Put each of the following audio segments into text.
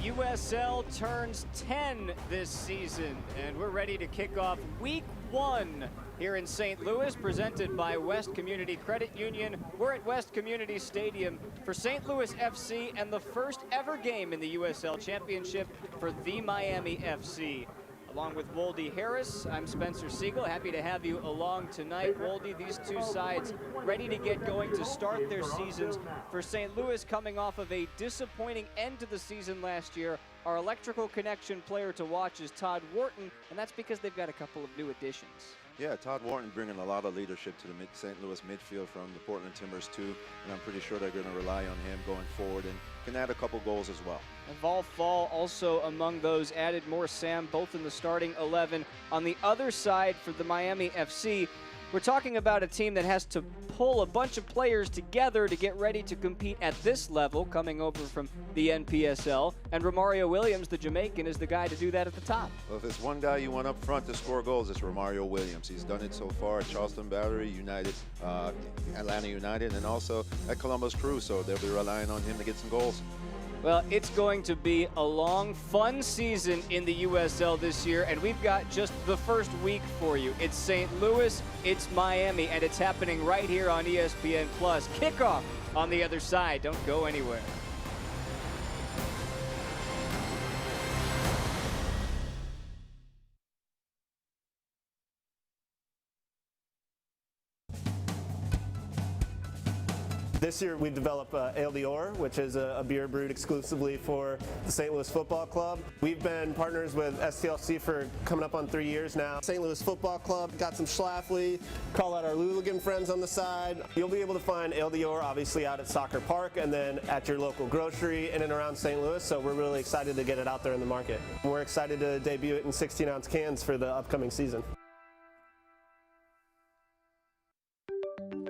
USL turns 10 this season, and we're ready to kick off week 1 here in St. Louis, presented by West Community Credit Union. We're at West Community Stadium for St. Louis FC and the first ever game in the USL Championship for the Miami FC. Along with Woldy Harris, I'm Spencer Siegel. Happy to have you along tonight. Woldy, these two sides ready to get going to start their seasons. For St. Louis, coming off of a disappointing end to the season last year, our electrical connection player to watch is Todd Wharton, and that's because they've got a couple of new additions. Yeah, Todd Wharton bringing a lot of leadership to the St. Louis midfield from the Portland Timbers too, and I'm pretty sure they're going to rely on him going forward and can add a couple goals as well. And Vol Fall also among those added. More Sam, both in the starting 11. On the other side for the Miami FC, we're talking about a team that has to pull a bunch of players together to get ready to compete at this level, coming over from the NPSL. And Romario Williams, the Jamaican, is the guy to do that at the top. Well, if there's one guy you want up front to score goals, it's Romario Williams. He's done it so far at Charleston Battery, United, Atlanta United, and also at Columbus Crew, so they'll be relying on him to get some goals. Well, it's going to be a long, fun season in the USL this year, and we've got just the first week for you. It's St. Louis, it's Miami, and it's happening right here on ESPN+. Kickoff on the other side. Don't go anywhere. This year we developed Ale d'Or, which is a beer brewed exclusively for the St. Louis Football Club. We've been partners with STLC for coming up on 3 years now. St. Louis Football Club got some Schlafly, call out our Luligan friends on the side. You'll be able to find Ale d'Or obviously out at Soccer Park and then at your local grocery in and around St. Louis, so we're really excited to get it out there in the market. We're excited to debut it in 16-ounce cans for the upcoming season.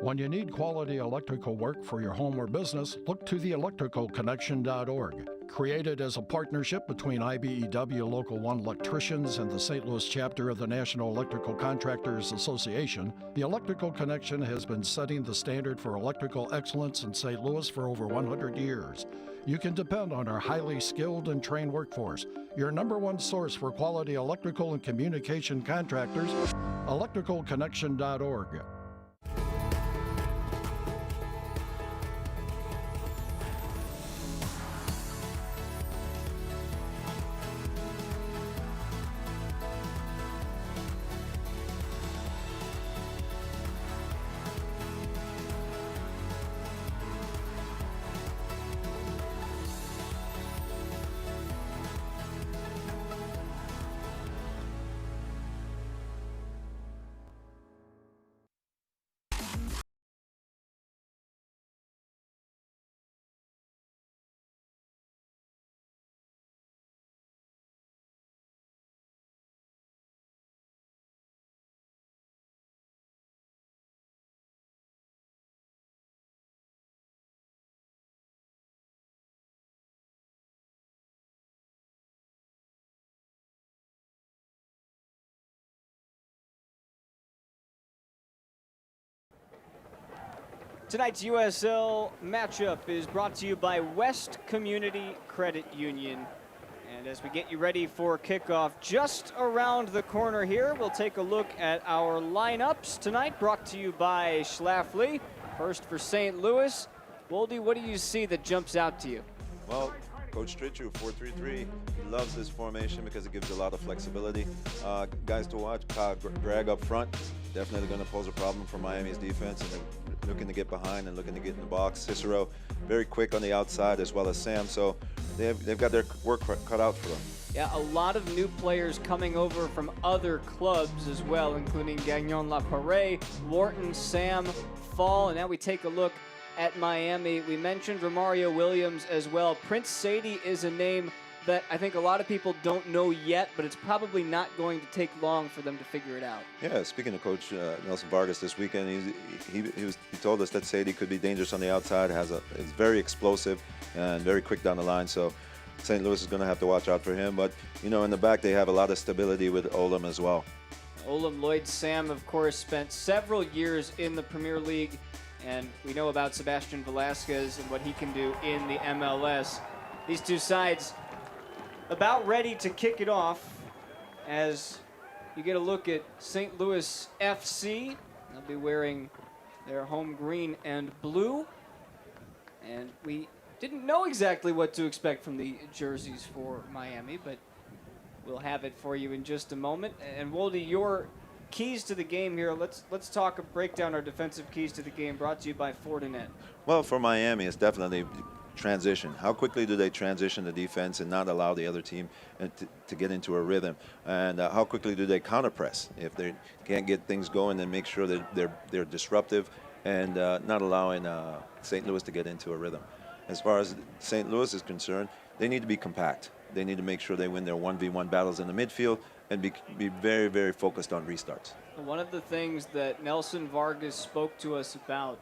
When you need quality electrical work for your home or business, look to theelectricalconnection.org. Created as a partnership between IBEW Local 1 electricians and the St. Louis chapter of the National Electrical Contractors Association, the Electrical Connection has been setting the standard for electrical excellence in St. Louis for over 100 years. You can depend on our highly skilled and trained workforce, your #1 source for quality electrical and communication contractors, electricalconnection.org. Tonight's USL matchup is brought to you by West Community Credit Union. And as we get you ready for kickoff just around the corner here, we'll take a look at our lineups tonight, brought to you by Schlafly. First for St. Louis. Woldy, what do you see that jumps out to you? Well, Coach Stritchu, 4-3-3, he loves this formation because it gives a lot of flexibility. Guys to watch, Greg up front, definitely going to pose a problem for Miami's defense, and they're looking to get behind and looking to get in the box. Cicero, very quick on the outside, as well as Sam, so they've got their work cut out for them. Yeah, a lot of new players coming over from other clubs as well, including Gagnon Laparé, Wharton, Sam, Fall, and now we take a look at Miami. We mentioned Romario Williams as well. Prince Sadie is a name that I think a lot of people don't know yet, but it's probably not going to take long for them to figure it out. Yeah, speaking of Coach Nelson Vargas this weekend, he told us that Sadie could be dangerous on the outside, is very explosive and very quick down the line, so St. Louis is going to have to watch out for him. But, you know, in the back they have a lot of stability with Olam as well. Olam Lloyd Sam, of course, spent several years in the Premier League, and we know about Sebastian Velasquez and what he can do in the MLS. These two sides about ready to kick it off as you get a look at St. Louis FC. They'll be wearing their home green and blue. And we didn't know exactly what to expect from the jerseys for Miami, but we'll have it for you in just a moment. And Wolde, your keys to the game here. Let's break down our defensive keys to the game, brought to you by Fortinet. Well, for Miami, it's definitely transition. How quickly do they transition the defense and not allow the other team to get into a rhythm? And how quickly do they counter press? If they can't get things going, then make sure that they're disruptive and not allowing St. Louis to get into a rhythm. As far as St. Louis is concerned, they need to be compact. They need to make sure they win their 1v1 battles in the midfield and be very, very focused on restarts. One of the things that Nelson Vargas spoke to us about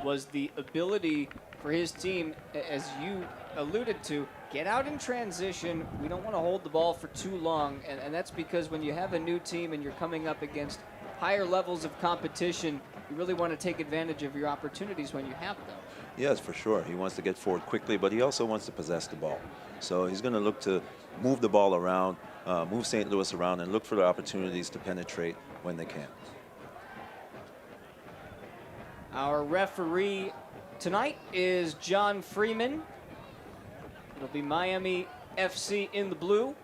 was the ability for his team, as you alluded to, get out in transition. We don't want to hold the ball for too long, and that's because when you have a new team and you're coming up against higher levels of competition, you really want to take advantage of your opportunities when you have them. Yes, for sure. He wants to get forward quickly, but he also wants to possess the ball. So he's going to look to move the ball around, move St. Louis around, and look for the opportunities to penetrate when they can. Our referee tonight is John Freeman. It'll be Miami FC in the blue.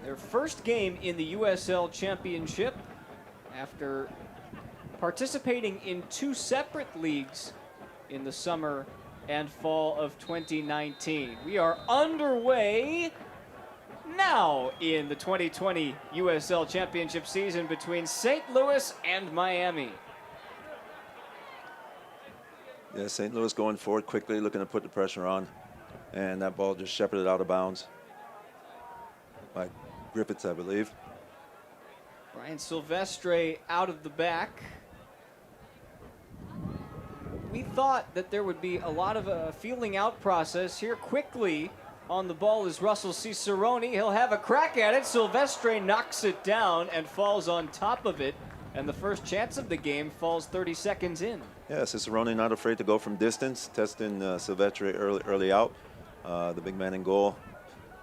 Their first game in the USL Championship after participating in 2 separate leagues in the summer and fall of 2019. We are underway now in the 2020 USL Championship season between St. Louis and Miami. Yeah, St. Louis going forward quickly, looking to put the pressure on. And that ball just shepherded out of bounds by Griffiths, I believe. Brian Silvestre out of the back. We thought that there would be a lot of a feeling out process here. Quickly on the ball is Russell Cicerone. He'll have a crack at it. Silvestre knocks it down and falls on top of it. And the first chance of the game falls 30 seconds in. Yeah, Cicerone not afraid to go from distance, testing Silvestre early out. The big man in goal,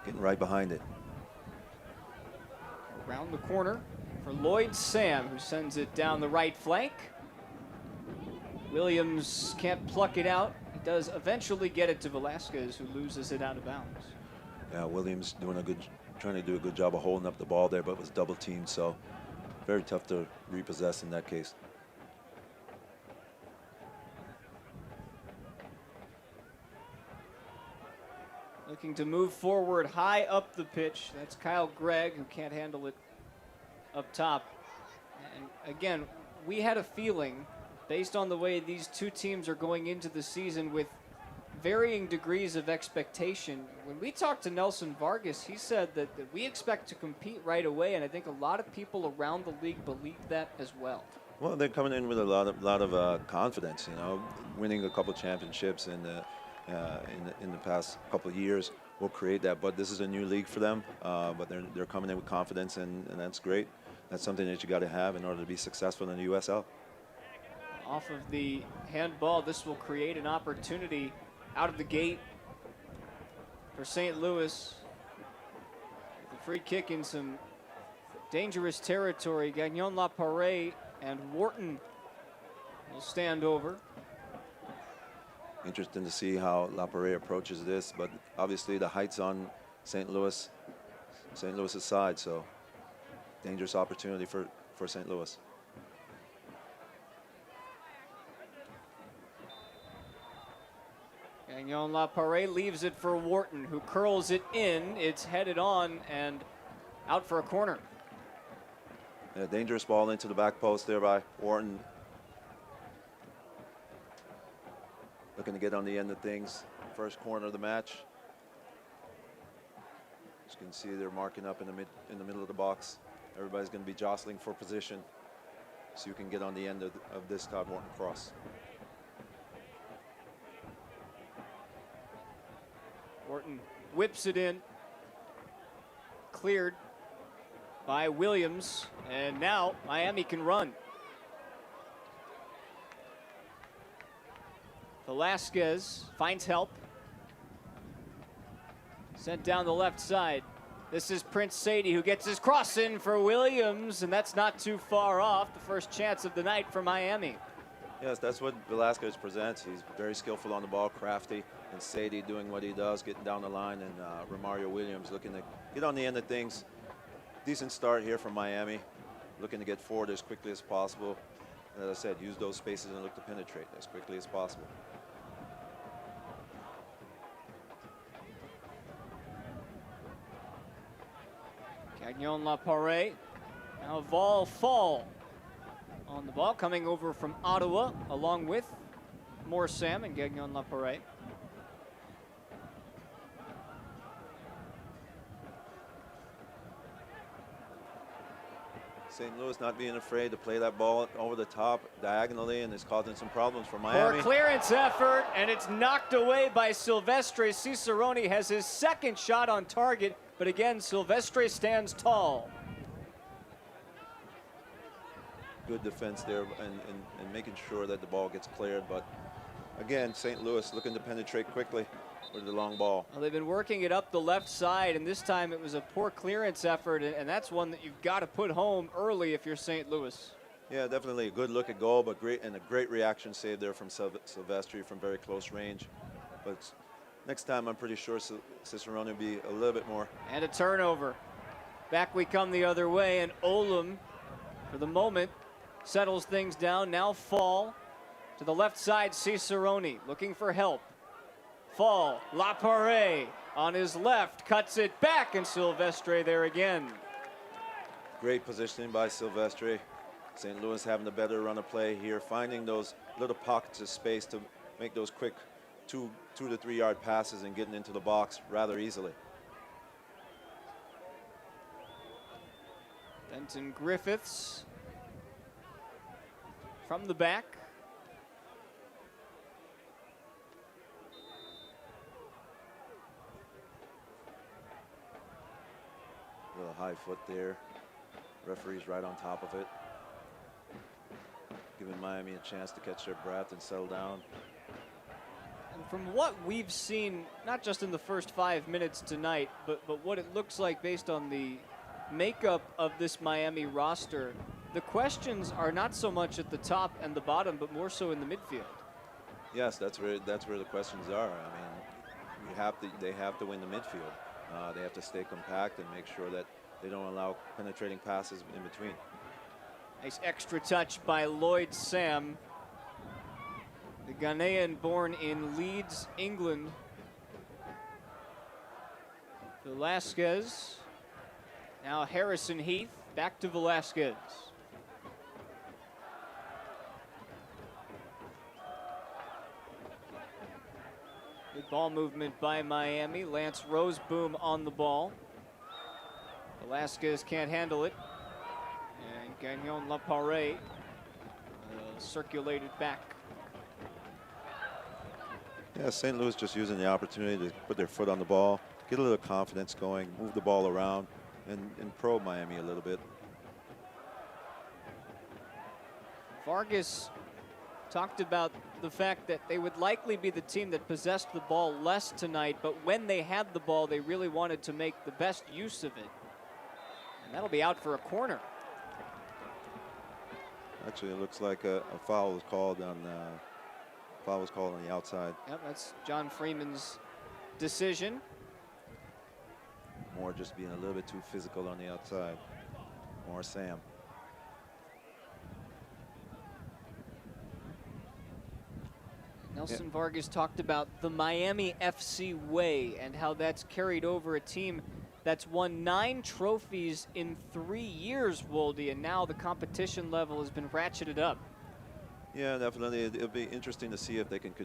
getting right behind it. Around the corner for Lloyd Sam, who sends it down the right flank. Williams can't pluck it out. He does eventually get it to Velasquez, who loses it out of bounds. Yeah, Williams trying to do a good job of holding up the ball there, but was double teamed, so very tough to repossess in that case. Looking to move forward high up the pitch. That's Kyle Gregg, who can't handle it up top. And again, we had a feeling, based on the way these two teams are going into the season with varying degrees of expectation. When we talked to Nelson Vargas, he said that we expect to compete right away, and I think a lot of people around the league believe that as well. Well, they're coming in with a lot of confidence, you know, winning a couple championships in the past couple of years will create that. But this is a new league for them, but they're coming in with confidence, and that's great. That's something that you got to have in order to be successful in the USL. Off of the handball, this will create an opportunity out of the gate for St. Louis. The free kick in some dangerous territory. Gagnon Laparé and Wharton will stand over. Interesting to see how Laparé approaches this, but obviously the height's on St. Louis's side, so dangerous opportunity for St. Louis. Gagnon Laparé leaves it for Wharton, who curls it in. It's headed on and out for a corner. Yeah, dangerous ball into the back post there by Wharton. Looking to get on the end of things. First corner of the match. As you can see, they're marking up in the middle of the box. Everybody's going to be jostling for position, so you can get on the end of this Todd Wharton cross. Wharton whips it in. Cleared by Williams, and now Miami can run. Velasquez finds help. Sent down the left side. This is Prince Sadie who gets his cross in for Williams, and that's not too far off. The first chance of the night for Miami. Yes, that's what Velasquez presents. He's very skillful on the ball, crafty, and Sadie doing what he does, getting down the line, and Romario Williams looking to get on the end of things. Decent start here from Miami, looking to get forward as quickly as possible. And as I said, use those spaces and look to penetrate as quickly as possible. Gagnon Laparé. Now Vol Fall on the ball, coming over from Ottawa, along with more Sam and Gagnon Laparé. St. Louis not being afraid to play that ball over the top diagonally, and it's causing some problems for Miami. Poor clearance effort, and it's knocked away by Silvestre. Cicerone has his second shot on target, but again, Silvestre stands tall. Good defense there and making sure that the ball gets cleared, but again, St. Louis looking to penetrate quickly with the long ball. Well, they've been working it up the left side, and this time it was a poor clearance effort, and that's one that you've got to put home early if you're St. Louis. Yeah, definitely a good look at goal, but great, and a great reaction save there from Silvestri from very close range. But next time, I'm pretty sure Cicerone will be a little bit more. And a turnover. Back we come the other way, and Olam, for the moment, settles things down. Now Fall to the left side, Cicerone looking for help. Fall, Laparé on his left, cuts it back, and Silvestre there again. Great positioning by Silvestri. St. Louis having the better run of play here, finding those little pockets of space to make those quick 2 to 3 yard passes and getting into the box rather easily. Benton Griffiths from the back. Little high foot there. Referee's right on top of it. Giving Miami a chance to catch their breath and settle down. And from what we've seen, not just in the first 5 minutes tonight, but what it looks like based on the makeup of this Miami roster, the questions are not so much at the top and the bottom, but more so in the midfield. Yes, that's where the questions are. I mean, they have to win the midfield. They have to stay compact and make sure that they don't allow penetrating passes in between. Nice extra touch by Lloyd Sam, the Ghanaian born in Leeds, England. Velasquez, now Harrison Heath, back to Velasquez. Good ball movement by Miami. Lance Roseboom on the ball. Velasquez can't handle it. And Gagnon Laparé circulated back. Yeah, St. Louis just using the opportunity to put their foot on the ball, get a little confidence going, move the ball around, and probe Miami a little bit. Vargas talked about the fact that they would likely be the team that possessed the ball less tonight, but when they had the ball, they really wanted to make the best use of it. And that'll be out for a corner. Actually, it looks like a foul was called on the outside. Yep, that's John Freeman's decision. Moore just being a little bit too physical on the outside. More Sam. Nelson Vargas talked about the Miami FC way and how that's carried over a team that's won 9 trophies in 3 years, Wolde, and now the competition level has been ratcheted up. Yeah, definitely. It'll be interesting to see if they can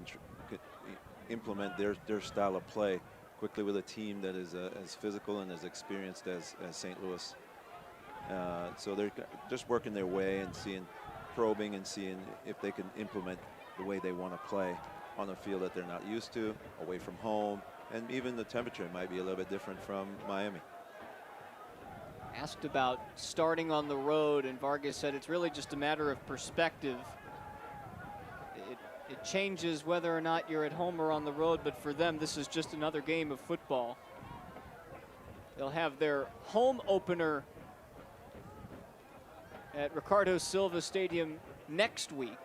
implement their style of play quickly with a team that is as physical and as experienced as St. Louis. So they're just working their way and probing and seeing if they can implement the way they want to play on a field that they're not used to, away from home, and even the temperature might be a little bit different from Miami. Asked about starting on the road, and Vargas said it's really just a matter of perspective. It changes whether or not you're at home or on the road, but for them, this is just another game of football. They'll have their home opener at Ricardo Silva Stadium next week.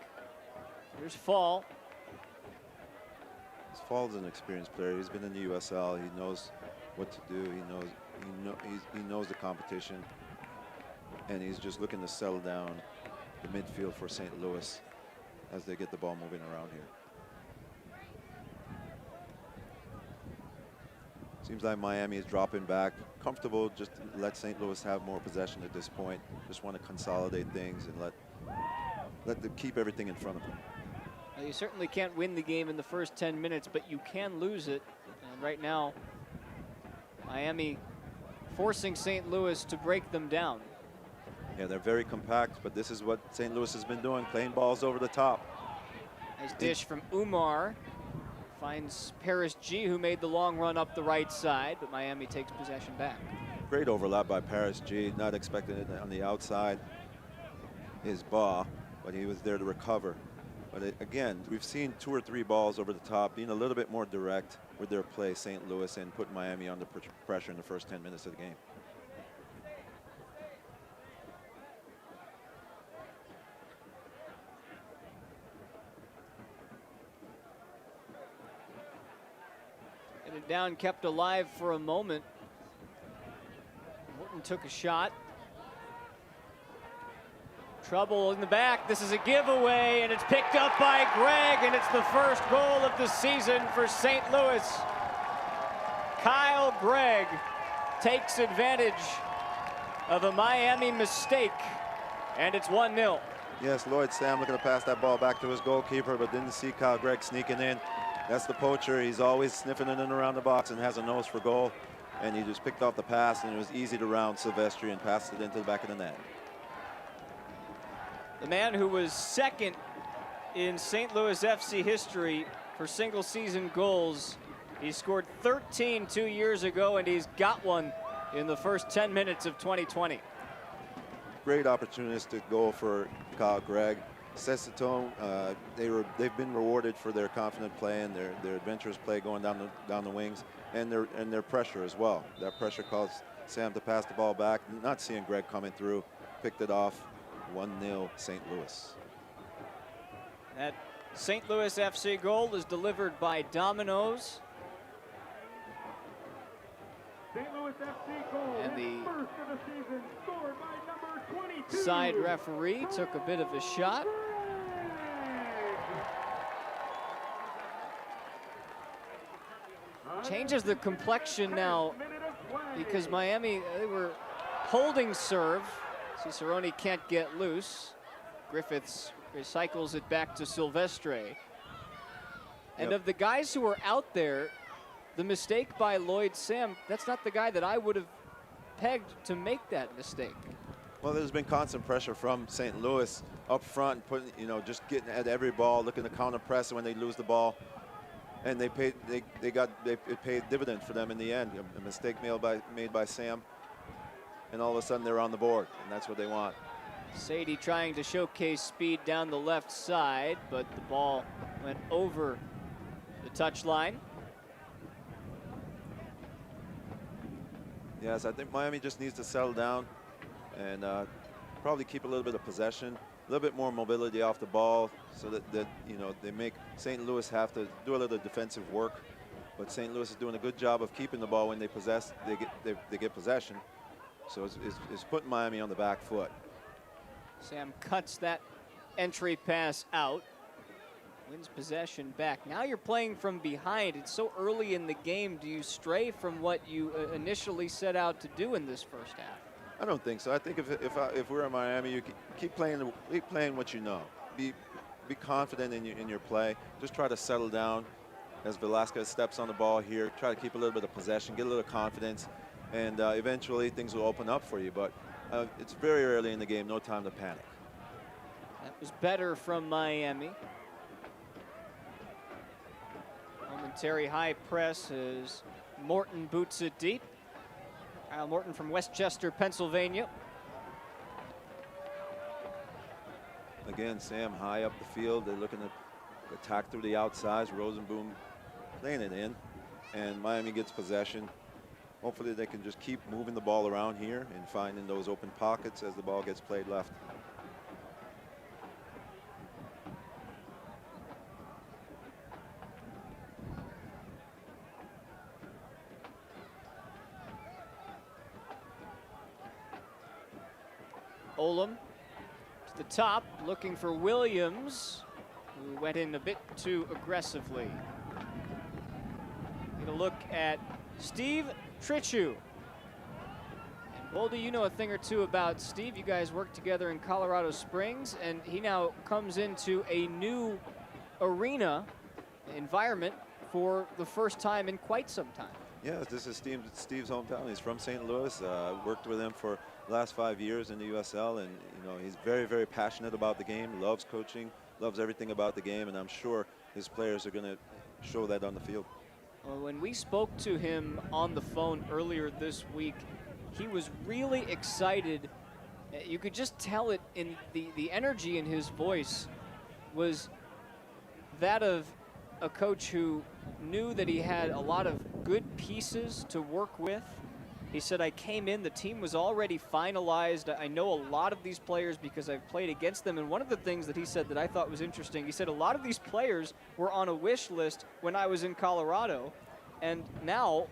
Here's Fall. Fall's an experienced player. He's been in the USL. He knows what to do. He knows the competition, and he's just looking to settle down the midfield for St. Louis as they get the ball moving around here. Seems like Miami is dropping back, comfortable. Just let St. Louis have more possession at this point. Just want to consolidate things and let them keep everything in front of them. Well, you certainly can't win the game in the first 10 minutes, but you can lose it. And right now, Miami forcing St. Louis to break them down. Yeah, they're very compact, but this is what St. Louis has been doing, playing balls over the top. Nice dish from Umar. Finds Paris G, who made the long run up the right side, but Miami takes possession back. Great overlap by Paris G, not expecting it on the outside. His ball, but he was there to recover. But again, we've seen 2 or 3 balls over the top, being a little bit more direct with their play, St. Louis, and putting Miami under pressure in the first 10 minutes of the game. Headed down, kept alive for a moment. Morton took a shot. Trouble in the back. This is a giveaway, and it's picked up by Gregg, and it's the first goal of the season for St. Louis. Kyle Gregg takes advantage of a Miami mistake, and it's 1-0. Yes, Lloyd Sam looking to pass that ball back to his goalkeeper, but didn't see Kyle Gregg sneaking in. That's the poacher. He's always sniffing in and around the box and has a nose for goal. And he just picked off the pass, and it was easy to round Silvestri and passed it into the back of the net. The man who was second in St. Louis FC history for single season goals. He scored 13 2 years ago, and he's got one in the first 10 minutes of 2020. Great opportunistic goal for Kyle Gregg. Sets the tone. They've been rewarded for their confident play and their adventurous play going down the wings, and their pressure as well. That pressure caused Sam to pass the ball back. Not seeing Gregg coming through, picked it off. 1-0 St. Louis. That St. Louis FC goal is delivered by Domino's. St. Louis FC goal, And the first of the season, scored by number 22. Side referee took a bit of a shot. Changes the complexion now because Miami, they were holding serve. Cicerone can't get loose. Griffiths recycles it back to Silvestre. And of the guys who were out there, the mistake by Lloyd Sam, that's not the guy that I would have pegged to make that mistake. Well, there's been constant pressure from St. Louis up front, putting, just getting at every ball, looking to counter press when they lose the ball. And it paid dividend for them in the end. A mistake made by Sam, and all of a sudden they're on the board, and that's what they want. Sadie trying to showcase speed down the left side, but the ball went over the touchline. Yes, I think Miami just needs to settle down and probably keep a little bit of possession, a little bit more mobility off the ball, so that they make St. Louis have to do a little defensive work. But St. Louis is doing a good job of keeping the ball when they get possession. So it's putting Miami on the back foot. Sam cuts that entry pass out, wins possession back. Now you're playing from behind. It's so early in the game. Do you stray from what you initially set out to do in this first half? I don't think so. I think if we're in Miami, you keep playing what you know. Be confident in your play. Just try to settle down as Velasquez steps on the ball here. Try to keep a little bit of possession, get a little confidence, and eventually things will open up for you. But it's very early in the game, no time to panic. That was better from Miami. Momentary high press as Morton boots it deep. Kyle Morton from Westchester, Pennsylvania. Again, Sam high up the field. They're looking to attack through the outsides. Rosenboom playing it in, and Miami gets possession. hopefully they can just keep moving the ball around here and finding those open pockets as the ball gets played left. Olam to the top, looking for Williams, who went in a bit too aggressively. Take a look at Steve Trichu. And Boldy, you know a thing or two about Steve. You guys worked together in Colorado Springs, and he now comes into a new arena environment for the first time in quite some time. Yes, this is Steve's hometown. He's from St. Louis. Worked with him for the last 5 years in the USL, and you know he's very, very passionate about the game. Loves coaching, loves everything about the game, and I'm sure his players are going to show that on the field. Well, when we spoke to him on the phone earlier this week, he was really excited. You could just tell it in the energy in his voice was that of a coach who knew that he had a lot of good pieces to work with. He said, I came in, the team was already finalized. I know a lot of these players because I've played against them. And one of the things that he said that I thought was interesting, he said a lot of these players were on a wish list when I was in Colorado. And now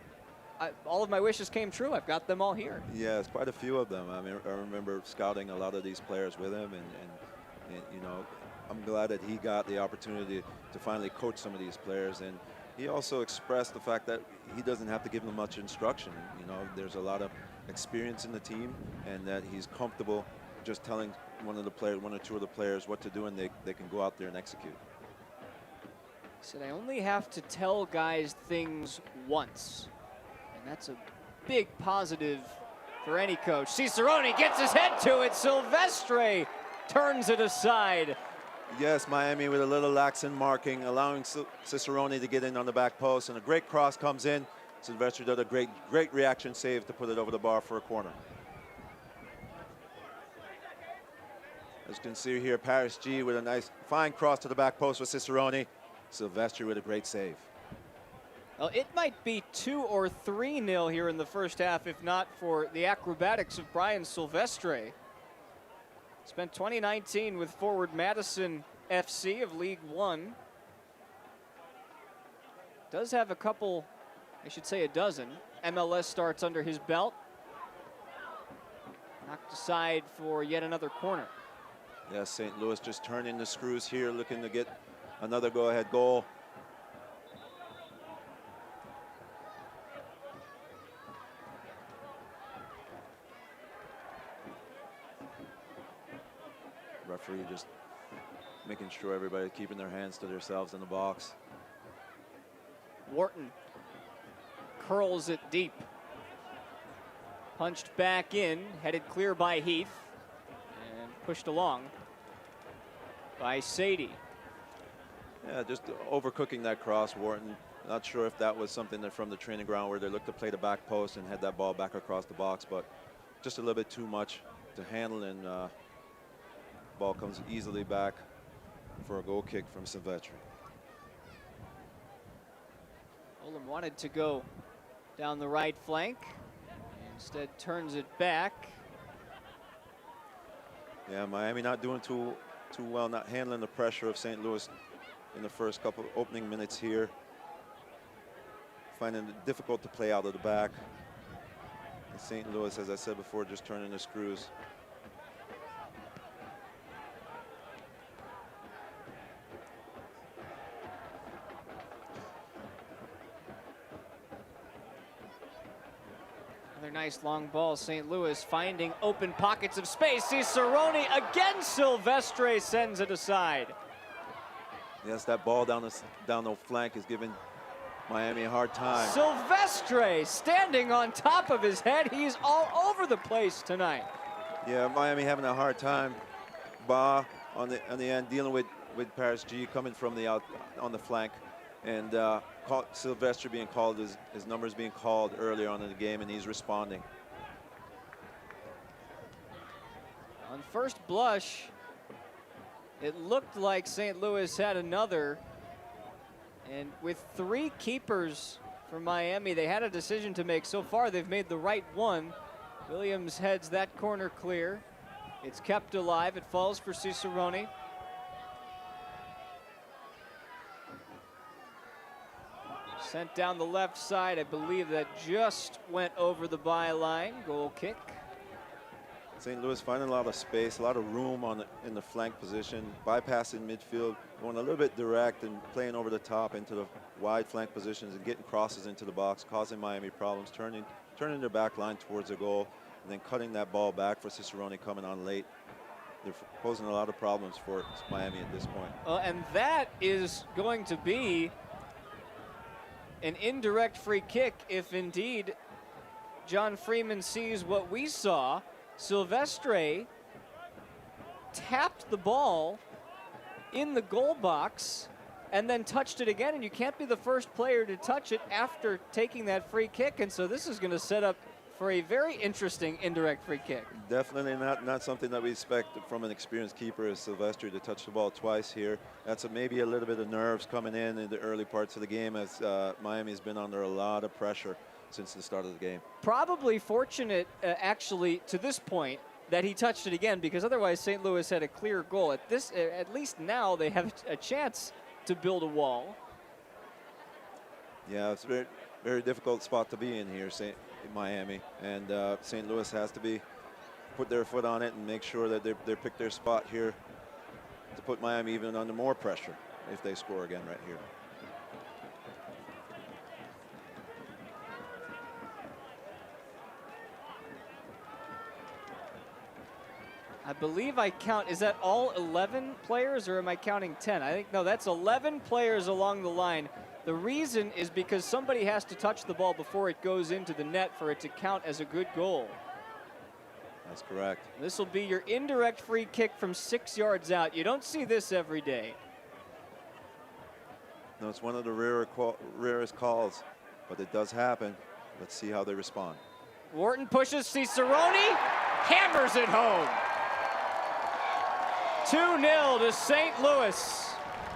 all of my wishes came true. I've got them all here. Yeah, it's quite a few of them. I mean, I remember scouting a lot of these players with him, and you know, I'm glad that he got the opportunity to finally coach some of these players. And he also expressed the fact that he doesn't have to give them much instruction. You know, there's a lot of experience in the team, and that he's comfortable just telling one or two of the players what to do, and they can go out there and execute. He said, I only have to tell guys things once. And that's a big positive for any coach. Cicerone gets his head to it. Silvestre turns it aside. Yes, Miami with a little lax in marking, allowing Cicerone to get in on the back post, and a great cross comes in. Silvestre did a great reaction save to put it over the bar for a corner. As you can see here, Paris G with a nice fine cross to the back post with Cicerone. Silvestre with a great save. Well, it might be 2 or 3-0 here in the first half, if not for the acrobatics of Brian Silvestre. Spent 2019 with forward Madison FC of League One. Does have a couple, I should say a dozen, MLS starts under his belt. Knocked aside for yet another corner. Yes, St. Louis just turning the screws here, looking to get another go-ahead goal. Referee just making sure everybody's keeping their hands to themselves in the box. Wharton curls it deep. Punched back in, headed clear by Heath, and pushed along by Sadie. Yeah, just overcooking that cross, Wharton. Not sure if that was something that from the training ground where they looked to play the back post and head that ball back across the box, but just a little bit too much to handle, and ball comes easily back for a goal kick from Silvestre. Olam wanted to go down the right flank, instead turns it back. Yeah, Miami not doing too well, not handling the pressure of St. Louis in the first couple of opening minutes here. Finding it difficult to play out of the back. And St. Louis, as I said before, just turning the screws. Another nice long ball. St. Louis finding open pockets of space. Cicerone again. Silvestre sends it aside. Yes, that ball down the flank is giving Miami a hard time. Silvestre standing on top of his head. He's all over the place tonight. Yeah, Miami having a hard time. Ba on the end dealing with Paris G coming from the out on the flank, and Silvestre being called, his numbers being called earlier on in the game, and he's responding. On first blush, it looked like St. Louis had another, and with 3 keepers for Miami. They had a decision to make. So far, they've made the right one. Williams heads that corner clear. It's kept alive. It falls for Cicerone. Sent down the left side. I believe that just went over the byline. Goal kick. St. Louis finding a lot of space, a lot of room in the flank position, bypassing midfield, going a little bit direct and playing over the top into the wide flank positions and getting crosses into the box, causing Miami problems, turning their back line towards the goal, and then cutting that ball back for Cicerone coming on late. They're posing a lot of problems for Miami at this point. And that is going to be an indirect free kick if indeed John Freeman sees what we saw. Silvestre tapped the ball in the goal box and then touched it again, and you can't be the first player to touch it after taking that free kick, and so this is going to set up for a very interesting indirect free kick. Definitely not something that we expect from an experienced keeper as Silvestre to touch the ball twice here. That's maybe a little bit of nerves coming in the early parts of the game as Miami's been under a lot of pressure since the start of the game. Probably fortunate, actually, to this point, that he touched it again, because otherwise St. Louis had a clear goal. At least now they have a chance to build a wall. Yeah, it's a very, very difficult spot to be in here, in Miami, and St. Louis has to put their foot on it and make sure that they pick their spot here to put Miami even under more pressure if they score again right here. I believe I count, is that all 11 players or am I counting 10? I think, no, that's 11 players along the line. The reason is because somebody has to touch the ball before it goes into the net for it to count as a good goal. That's correct. This will be your indirect free kick from 6 yards out. You don't see this every day. No, it's one of the rarest calls, but it does happen. Let's see how they respond. Wharton pushes Cicerone, hammers it home. 2-0 to St. Louis.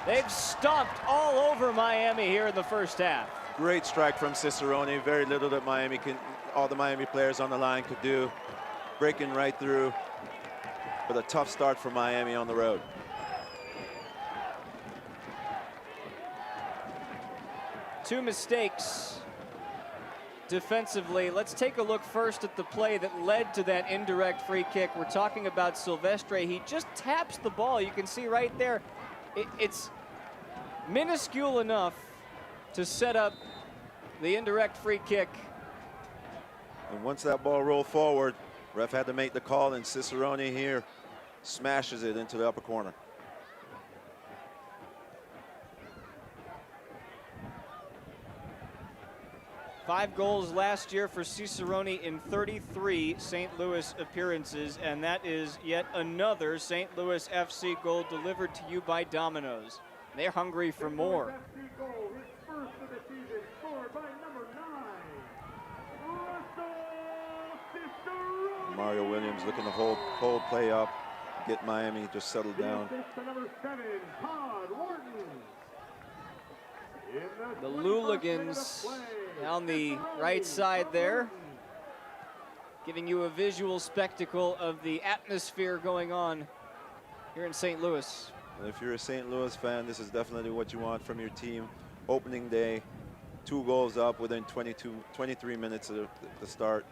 They've stomped all over Miami here in the first half. Great strike from Cicerone. Very little that all the Miami players on the line could do. Breaking right through, but a tough start for Miami on the road. Two mistakes defensively. Let's take a look first at the play that led to that indirect free kick. We're talking about Silvestre. He just taps the ball. You can see right there, it's minuscule enough to set up the indirect free kick. And once that ball rolled forward, ref had to make the call, and Cicerone here smashes it into the upper corner. Five goals last year for Cicerone in 33 St. Louis appearances, and that is yet another St. Louis FC goal delivered to you by Domino's. They're hungry for more. FC goal, his first of the season, scored by number 9, Russell Cicerone. Mario Williams looking to hold play up, get Miami just settled down. To number 7, Todd Wharton. The Luligans down the right side there, giving you a visual spectacle of the atmosphere going on here in St. Louis. And if you're a St. Louis fan, this is definitely what you want from your team. Opening day, 2 goals up within 23 minutes of the start.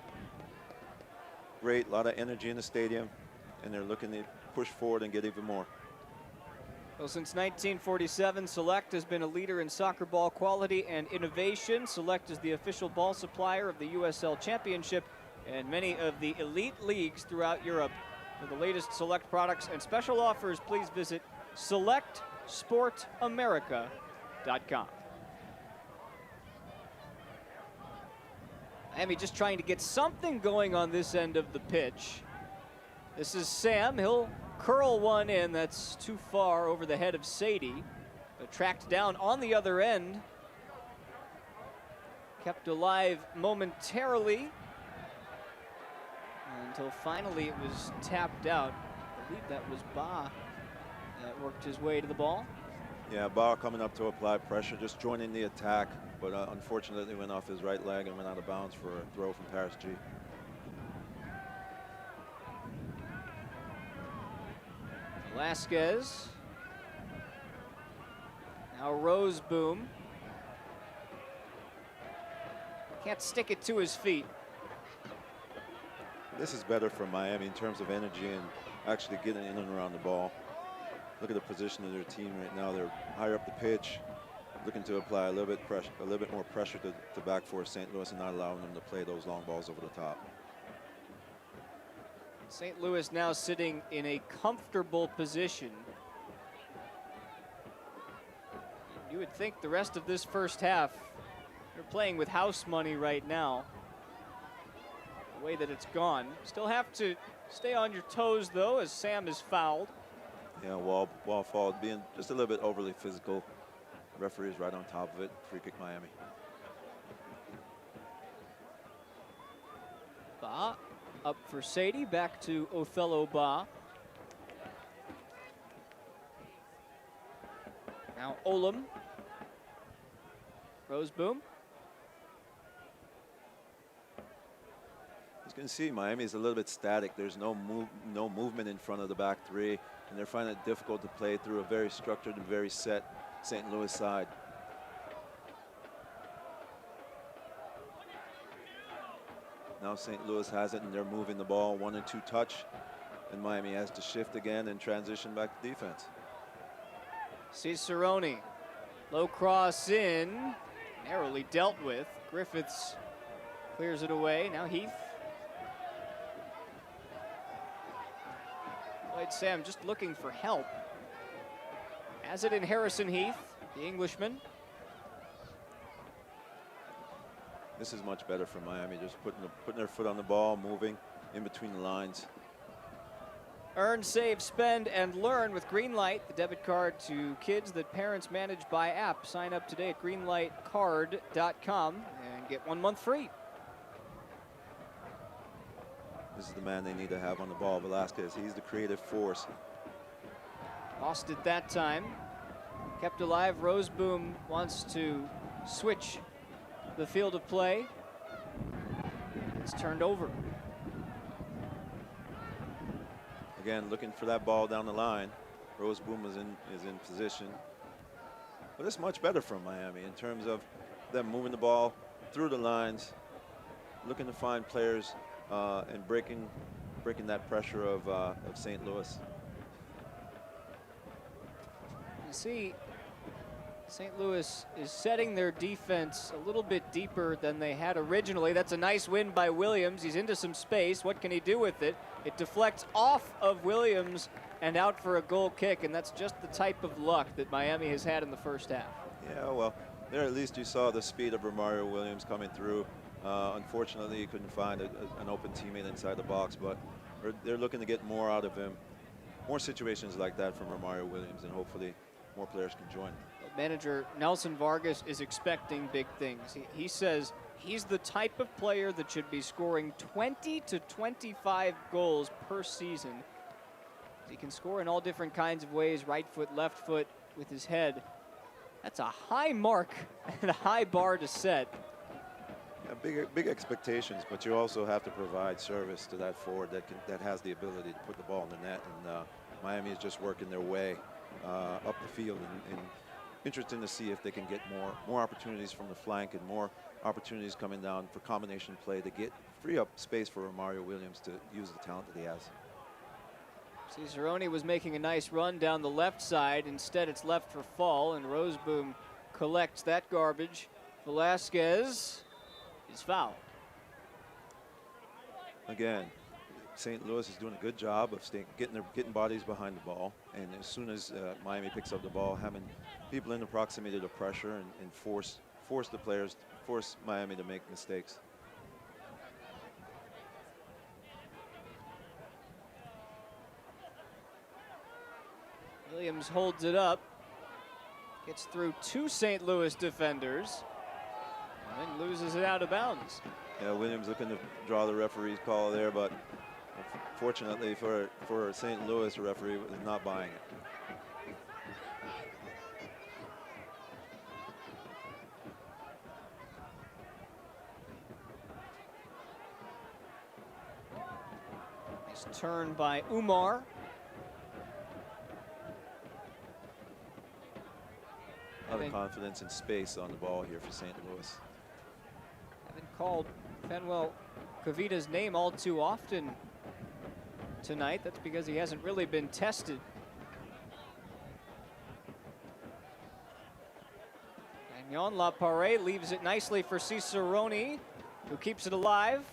Great, a lot of energy in the stadium, and they're looking to push forward and get even more. Well, since 1947, Select has been a leader in soccer ball quality and innovation. Select is the official ball supplier of the USL Championship and many of the elite leagues throughout Europe. For the latest Select products and special offers, please visit selectsportamerica.com. Miami just trying to get something going on this end of the pitch. This is Sam. He'll curl one in. That's too far over the head of Sadie. But tracked down on the other end. Kept alive momentarily until finally it was tapped out. I believe that was Ba that worked his way to the ball. Yeah, Ba coming up to apply pressure, just joining the attack, but unfortunately went off his right leg and went out of bounds for a throw from Paris G. Velasquez. Now Roseboom. Can't stick it to his feet. This is better for Miami in terms of energy and actually getting in and around the ball. Look at the position of their team right now. They're higher up the pitch, looking to apply a little bit more pressure to back for St. Louis and not allowing them to play those long balls over the top. St. Louis now sitting in a comfortable position. You would think the rest of this first half, they're playing with house money right now. The way that it's gone. Still have to stay on your toes, though, as Sam is fouled. Yeah, wall fall, being just a little bit overly physical. Referee's right on top of it. Free kick Miami. Ba up for Sadie, back to Othello Ba. Now Olam. Roseboom. As you can see, Miami is a little bit static. There's no movement in front of the back three, and they're finding it difficult to play through a very structured and very set St. Louis side. Now St. Louis has it, and they're moving the ball 1 and 2 touch, and Miami has to shift again and transition back to defense. Cicerone, low cross in, narrowly dealt with. Griffiths clears it away. Now Heath. Lloyd Sam just looking for help. Has it in Harrison Heath, the Englishman. This is much better for Miami, just putting their foot on the ball, moving in between the lines. Earn, save, spend, and learn with Greenlight, the debit card to kids that parents manage by app. Sign up today at greenlightcard.com and get 1 month free. This is the man they need to have on the ball, Velasquez. He's the creative force. Lost it that time. Kept alive. Roseboom wants to switch the field of play. It's turned over. Again, looking for that ball down the line. Roseboom is in position. But it's much better for Miami in terms of them moving the ball through the lines, looking to find players and breaking that pressure of St. Louis. You see, St. Louis is setting their defense a little bit deeper than they had originally. That's a nice win by Williams. He's into some space. What can he do with it? It deflects off of Williams and out for a goal kick, and that's just the type of luck that Miami has had in the first half. Yeah, well, there at least you saw the speed of Romario Williams coming through. Unfortunately, he couldn't find an open teammate inside the box, but they're looking to get more out of him. More situations like that from Romario Williams, and hopefully more players can join. Manager Nelson Vargas is expecting big things. He says he's the type of player that should be scoring 20 to 25 goals per season. He can score in all different kinds of ways, right foot, left foot, with his head. That's a high mark and a high bar to set. Yeah, big expectations, but you also have to provide service to that forward that has the ability to put the ball in the net. And Miami is just working their way up the field, and interesting to see if they can get more opportunities from the flank and more opportunities coming down for combination play to free up space for Romario Williams to use the talent that he has. Cicerone was making a nice run down the left side. Instead, it's left for fall, and Roseboom collects that garbage. Velasquez is fouled. Again, St. Louis is doing a good job of getting bodies behind the ball, and as soon as Miami picks up the ball, having people in the proximity to pressure and force the players, force Miami to make mistakes. Williams holds it up, gets through 2 St. Louis defenders, and then loses it out of bounds. Yeah, Williams looking to draw the referee's call there, but fortunately for St. Louis, the referee was not buying it. It's turned by Umar. A lot of confidence and space on the ball here for St. Louis. Haven't called Fenwell Kavita's name all too often tonight. That's because he hasn't really been tested. Gagnon Laparé leaves it nicely for Cicerone, who keeps it alive.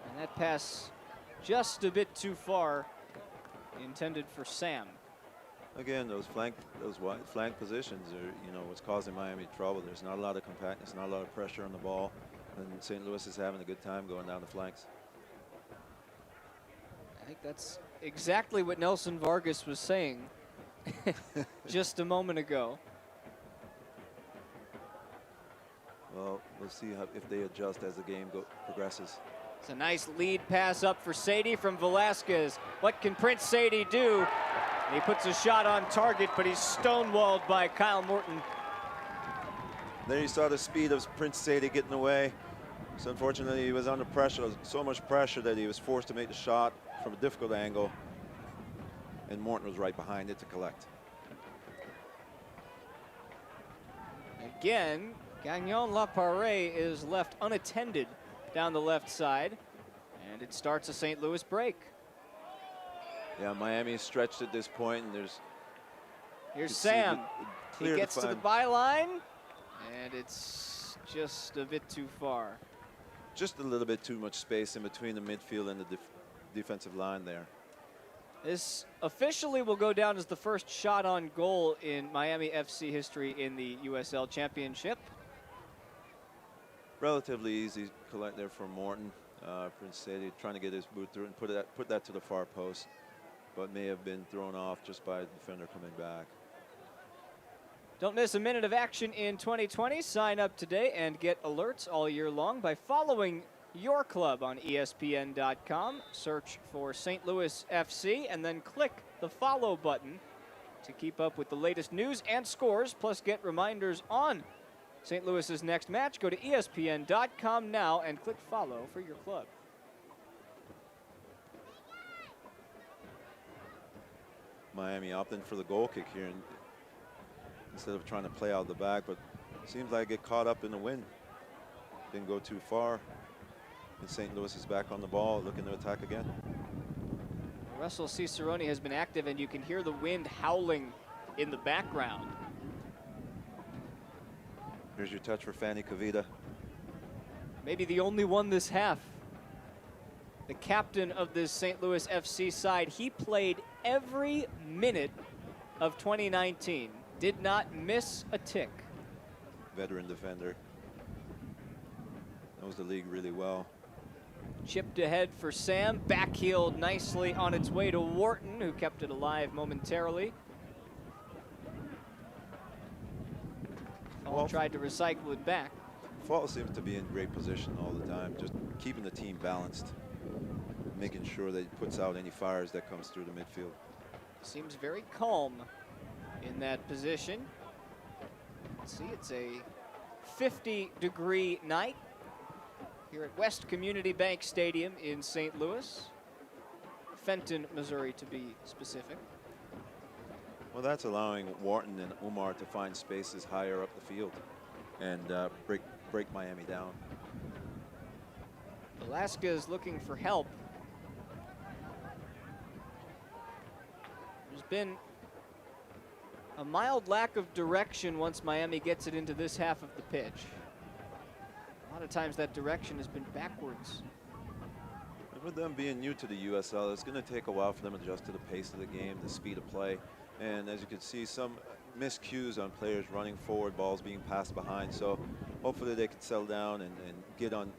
And that pass just a bit too far, intended for Sam. Again, those wide flank positions are, what's causing Miami trouble. There's not a lot of compactness, not a lot of pressure on the ball, and St. Louis is having a good time going down the flanks. I think that's exactly what Nelson Vargas was saying just a moment ago. Well, we'll see if they adjust as the game progresses. It's a nice lead pass up for Sadie from Velasquez. What can Prince Sadie do? And he puts a shot on target, but he's stonewalled by Kyle Morton. There you saw the speed of Prince Sadie getting away. So unfortunately, he was under pressure, so much pressure that he was forced to make the shot from a difficult angle. And Morton was right behind it to collect. Again, Gagnon Laparé is left unattended down the left side, and it starts a St. Louis break. Yeah, Miami is stretched at this point, and here's Sam. He gets to the byline, and it's just a bit too far. Just a little bit too much space in between the midfield and the defensive line there. This officially will go down as the first shot on goal in Miami FC history in the USL Championship. Relatively easy collect there for Morton. Prince Sadie trying to get his boot through and put that to the far post, but may have been thrown off just by the defender coming back. Don't miss a minute of action in 2020. Sign up today and get alerts all year long by following your club on ESPN.com. Search for St. Louis FC and then click the follow button to keep up with the latest news and scores, plus get reminders on St. Louis's next match. Go to ESPN.com now and click follow for your club. Miami opting for the goal kick here instead of trying to play out the back, but it seems like it caught up in the wind. Didn't go too far. And St. Louis is back on the ball, looking to attack again. Russell Cicerone has been active, and you can hear the wind howling in the background. Here's your touch for Fanny Kavita. Maybe the only one this half. The captain of this St. Louis FC side, he played every minute of 2019. Did not miss a tick. Veteran defender. Knows the league really well. Chipped ahead for Sam, backheeled nicely on its way to Wharton, who kept it alive momentarily. All tried to recycle it back. Fall seems to be in great position all the time, just keeping the team balanced, making sure that he puts out any fires that comes through the midfield. Seems very calm in that position. Let's see, it's a 50-degree night here at West Community Bank Stadium in St. Louis. Fenton, Missouri, to be specific. Well, that's allowing Wharton and Umar to find spaces higher up the field and break Miami down. Alaska is looking for help. There's been a mild lack of direction once Miami gets it into this half of the pitch. A lot of times that direction has been backwards. And with them being new to the USL, it's going to take a while for them to adjust to the pace of the game, the speed of play. And as you can see, some miscues on players running forward, balls being passed behind. So hopefully they can settle down and get on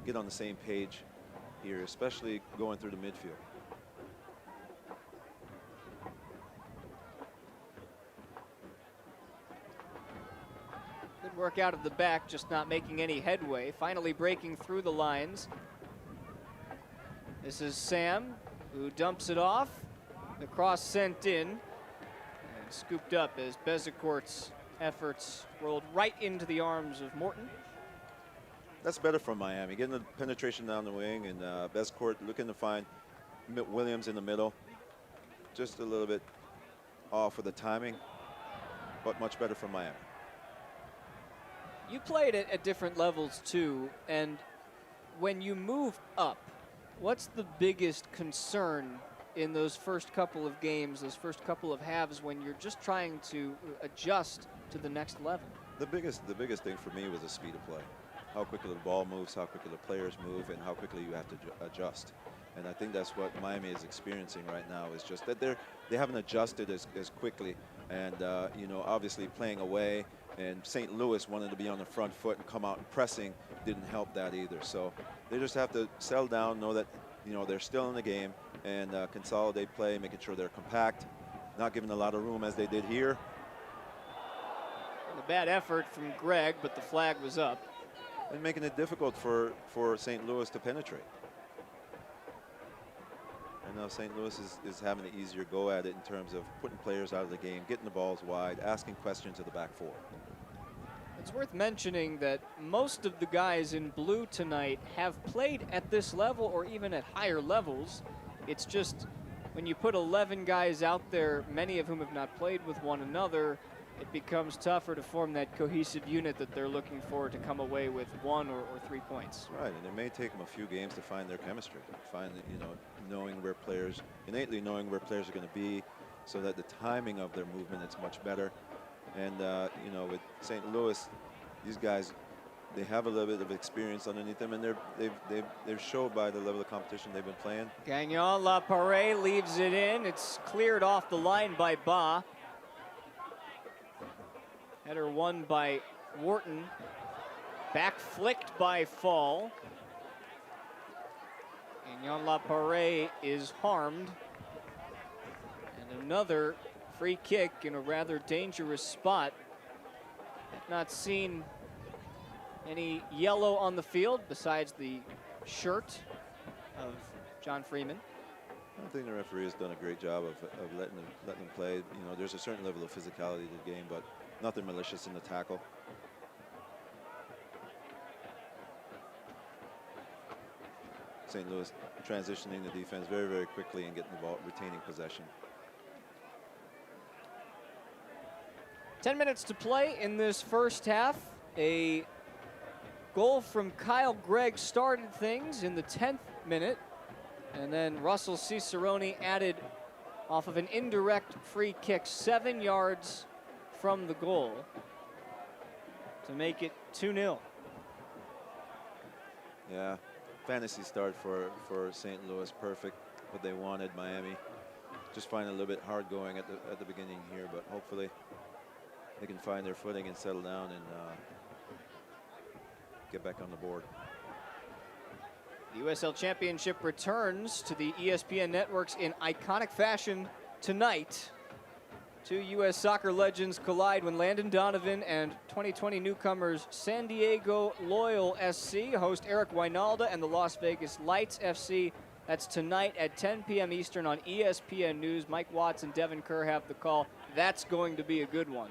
the same page here, especially going through the midfield. Good work out of the back, just not making any headway. Finally breaking through the lines. This is Sam, who dumps it off. The cross sent in and scooped up as Bezecourt's efforts rolled right into the arms of Morton. that's better for Miami. Getting the penetration down the wing, and Bescourt looking to find Williams in the middle. Just a little bit off with the timing, but much better for Miami. You played it at different levels too, and when you move up, what's the biggest concern in those first couple of games, those first couple of halves, when you're just trying to adjust to the next level? The biggest thing for me was the speed of play. How quickly the ball moves, how quickly the players move, and how quickly you have to adjust. And I think that's what Miami is experiencing right now, is just that they haven't adjusted as quickly. And, you know, obviously playing away, and St. Louis wanted to be on the front foot and come out and pressing didn't help that either. So they just have to settle down, know that, you know, they're still in the game, and consolidate play, making sure they're compact, not giving a lot of room as they did here. And a bad effort from Greg, but the flag was up. And making it difficult for St. Louis to penetrate. And now St. Louis is having an easier go at it in terms of putting players out of the game, getting the balls wide, asking questions of the back four. It's worth mentioning that most of the guys in blue tonight have played at this level or even at higher levels. It's just when you put 11 guys out there, many of whom have not played with one another, it becomes tougher to form that cohesive unit that they're looking for to come away with 1 or 3 points. Right, and it may take them a few games to find their chemistry, find, you know, innately knowing where players are going to be, so that the timing of their movement is much better. And you know, with St. Louis, these guys, they have a little bit of experience underneath them, and they're showed by the level of competition they've been playing. Gagnon Laparé leaves it in. It's cleared off the line by Ba. Header won by Wharton. Back flicked by Fall. Gagnon Laparé is harmed. And another free kick in a rather dangerous spot. I've not seen any yellow on the field besides the shirt of John Freeman. I think the referee has done a great job of letting them play. You know, there's a certain level of physicality to the game, but nothing malicious in the tackle. St. Louis transitioning the defense very, very quickly and getting the ball, retaining possession. 10 minutes to play in this first half. A goal from Kyle Gregg started things in the 10th minute. And then Russell Cicerone added off of an indirect free kick 7 yards from the goal to make it 2-0. Yeah, fantasy start for St. Louis. Perfect, what they wanted. Miami just finding a little bit hard going at the beginning here, but hopefully they can find their footing and settle down and get back on the board. The USL Championship returns to the ESPN networks in iconic fashion tonight. Two U.S. soccer legends collide when Landon Donovan and 2020 newcomers San Diego Loyal SC host Eric Wijnaldum and the Las Vegas Lights FC. That's tonight at 10 p.m. Eastern on ESPN News. Mike Watts and Devin Kerr have the call. That's going to be a good one.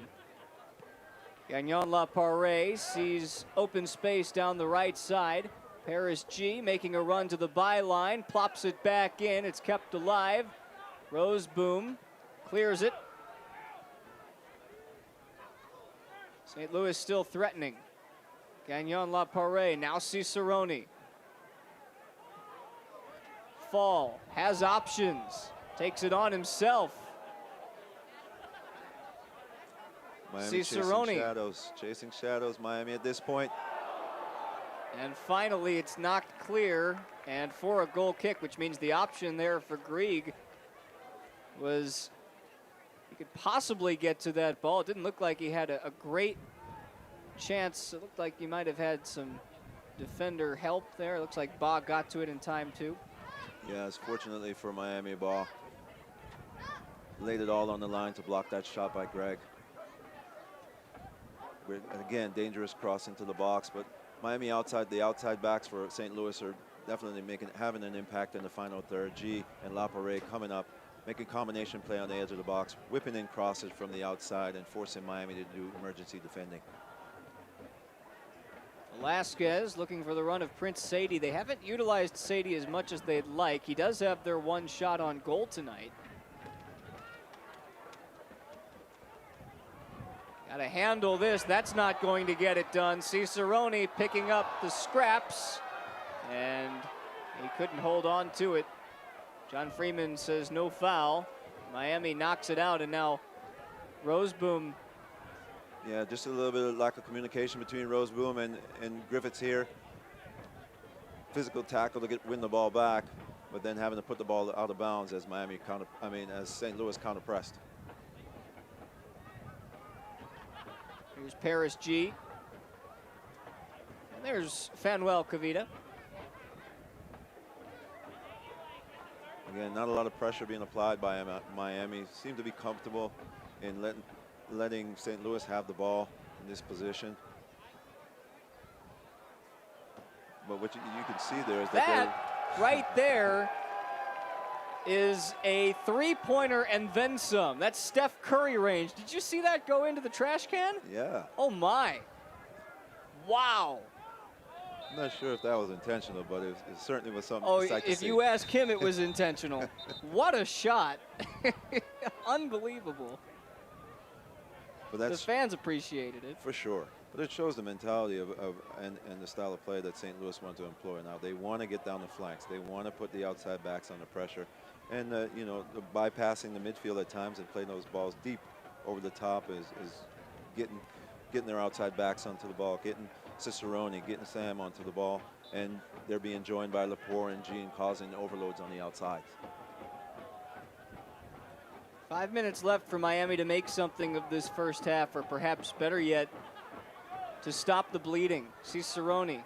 Gagnon Laparé sees open space down the right side. Paris G making a run to the byline, plops it back in. It's kept alive. Roseboom clears it. St. Louis still threatening. Gagnon Laparé, now Cicerone. Fall has options, takes it on himself. Miami Cicerone. chasing shadows, Miami at this point. And finally, it's knocked clear and for a goal kick, which means the option there for Grieg was he could possibly get to that ball. It didn't look like he had a great chance. It looked like he might have had some defender help there. It looks like Ba got to it in time too. Yes, fortunately for Miami, Ba laid it all on the line to block that shot by Gregg. Again, dangerous cross into the box, but Miami outside, the outside backs for St. Louis are definitely having an impact in the final third. G and Laparé coming up, making combination play on the edge of the box, whipping in crosses from the outside and forcing Miami to do emergency defending. Velasquez looking for the run of Prince Sadie. They haven't utilized Sadie as much as they'd like. He does have their one shot on goal tonight. Got to handle this. That's not going to get it done. Cicerone picking up the scraps, and he couldn't hold on to it. John Freeman says no foul. Miami knocks it out, and now Roseboom. Yeah, just a little bit of lack of communication between Roseboom and Griffiths here. Physical tackle to win the ball back, but then having to put the ball out of bounds as as St. Louis counter pressed. Here's Paris G. And there's Fanuel Cavita. Again, not a lot of pressure being applied by Miami. Seem to be comfortable in letting St. Louis have the ball in this position. But what you can see there is that right there is a three-pointer and then some. That's Steph Curry range. Did you see that go into the trash can? Yeah. Oh my. Wow. I'm not sure if that was intentional, but it certainly was something. Oh, if you ask him, it was intentional. What a shot. Unbelievable. But the fans appreciated it. For sure. But it shows the mentality and the style of play that St. Louis want to employ. Now, they want to get down the flanks. They want to put the outside backs under pressure. And, bypassing the midfield at times and playing those balls deep over the top is getting their outside backs onto the ball, getting Cicerone, getting Sam onto the ball, and they're being joined by Lepore and Jean, causing overloads on the outside. 5 minutes left for Miami to make something of this first half, or perhaps better yet, to stop the bleeding. Cicerone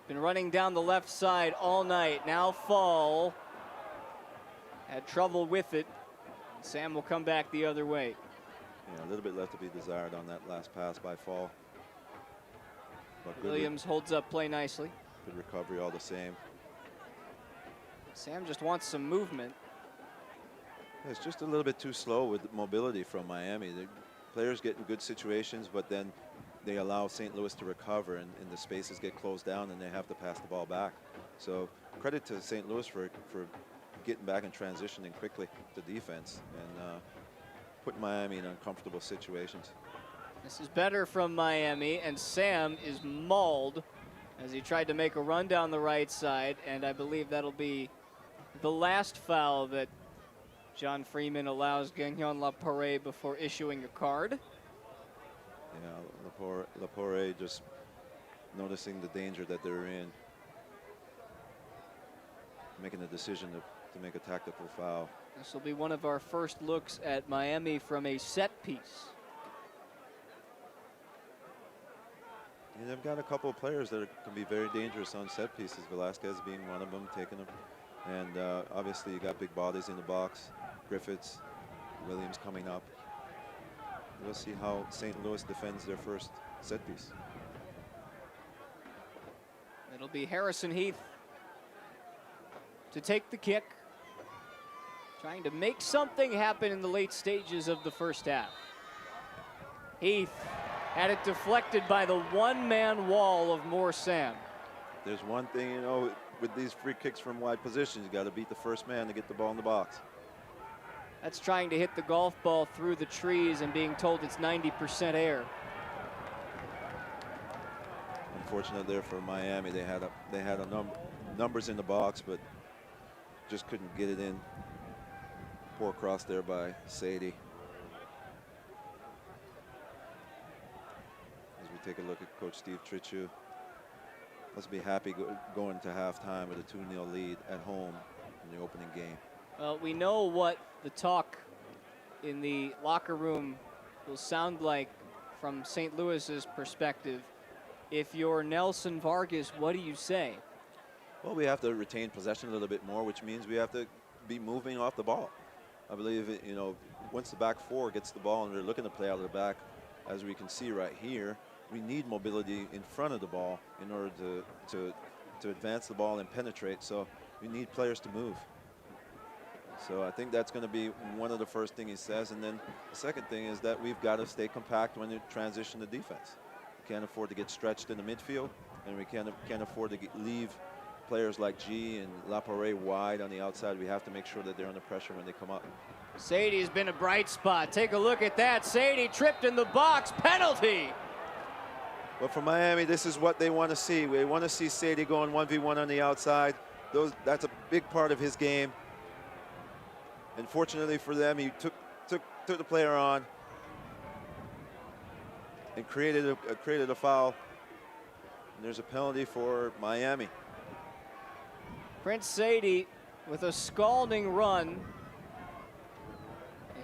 been running down the left side all night. Now Fall had trouble with it. Sam will come back the other way. Yeah, a little bit left to be desired on that last pass by Fall. But Williams holds up play nicely. Good recovery all the same. Sam just wants some movement. It's just a little bit too slow with mobility from Miami. The players get in good situations, but then they allow St. Louis to recover, and the spaces get closed down, and they have to pass the ball back. So credit to St. Louis for getting back and transitioning quickly to defense and putting Miami in uncomfortable situations. This is better from Miami, and Sam is mauled as he tried to make a run down the right side, and I believe that'll be the last foul that John Freeman allows Gagnon Lepore before issuing a card. Yeah, Lepore just noticing the danger that they're in, making a decision to make a tactical foul. This will be one of our first looks at Miami from a set piece. And they've got a couple of players that can be very dangerous on set pieces, Velasquez being one of them, taking them. And obviously you got big bodies in the box, Griffiths, Williams coming up. We'll see how St. Louis defends their first set piece. It'll be Harrison Heath to take the kick, trying to make something happen in the late stages of the first half. Heath had it deflected by the one-man wall of Moore Sam. There's one thing, you know, with these free kicks from wide positions, you got to beat the first man to get the ball in the box. That's trying to hit the golf ball through the trees and being told it's 90% air. Unfortunate there for Miami. They had numbers in the box, but just couldn't get it in. Poor cross there by Sadie. As we take a look at Coach Steve Trichu, must be happy going to halftime with a 2-0 lead at home in the opening game. Well, we know what the talk in the locker room will sound like from St. Louis's perspective. If you're Nelson Vargas, what do you say? Well, we have to retain possession a little bit more, which means we have to be moving off the ball. I believe, you know, once the back four gets the ball and they're looking to play out of the back, as we can see right here, we need mobility in front of the ball in order to advance the ball and penetrate. So we need players to move. So I think that's going to be one of the first things he says. And then the second thing is that we've got to stay compact when you transition to defense. We can't afford to get stretched in the midfield. and we can't afford to leave players like G and Laparé wide on the outside. We have to make sure that they're under pressure when they come up. Sadie's been a bright spot. Take a look at that. Sadie tripped in the box. Penalty. But for Miami, this is what they want to see. We want to see Sadie going 1v1 on the outside. That's a big part of his game. And fortunately for them, he took the player on and created a foul. And there's a penalty for Miami. Prince Sadie with a scalding run.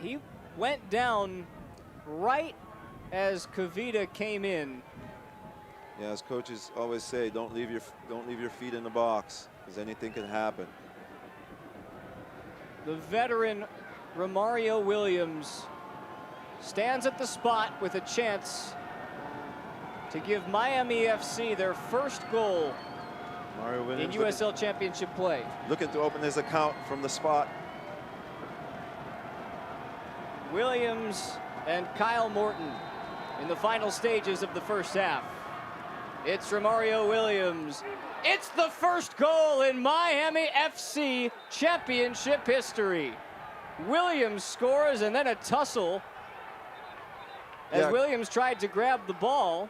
He went down right as Kavita came in. Yeah, as coaches always say, don't leave your feet in the box, because anything can happen. The veteran Romario Williams stands at the spot with a chance to give Miami FC their first goal Mario in Williams USL Championship play. looking to open his account from the spot. Williams and Kyle Morton in the final stages of the first half. It's Romario Williams. It's the first goal in Miami FC Championship history. Williams scores, and then a tussle as Williams tried to grab the ball.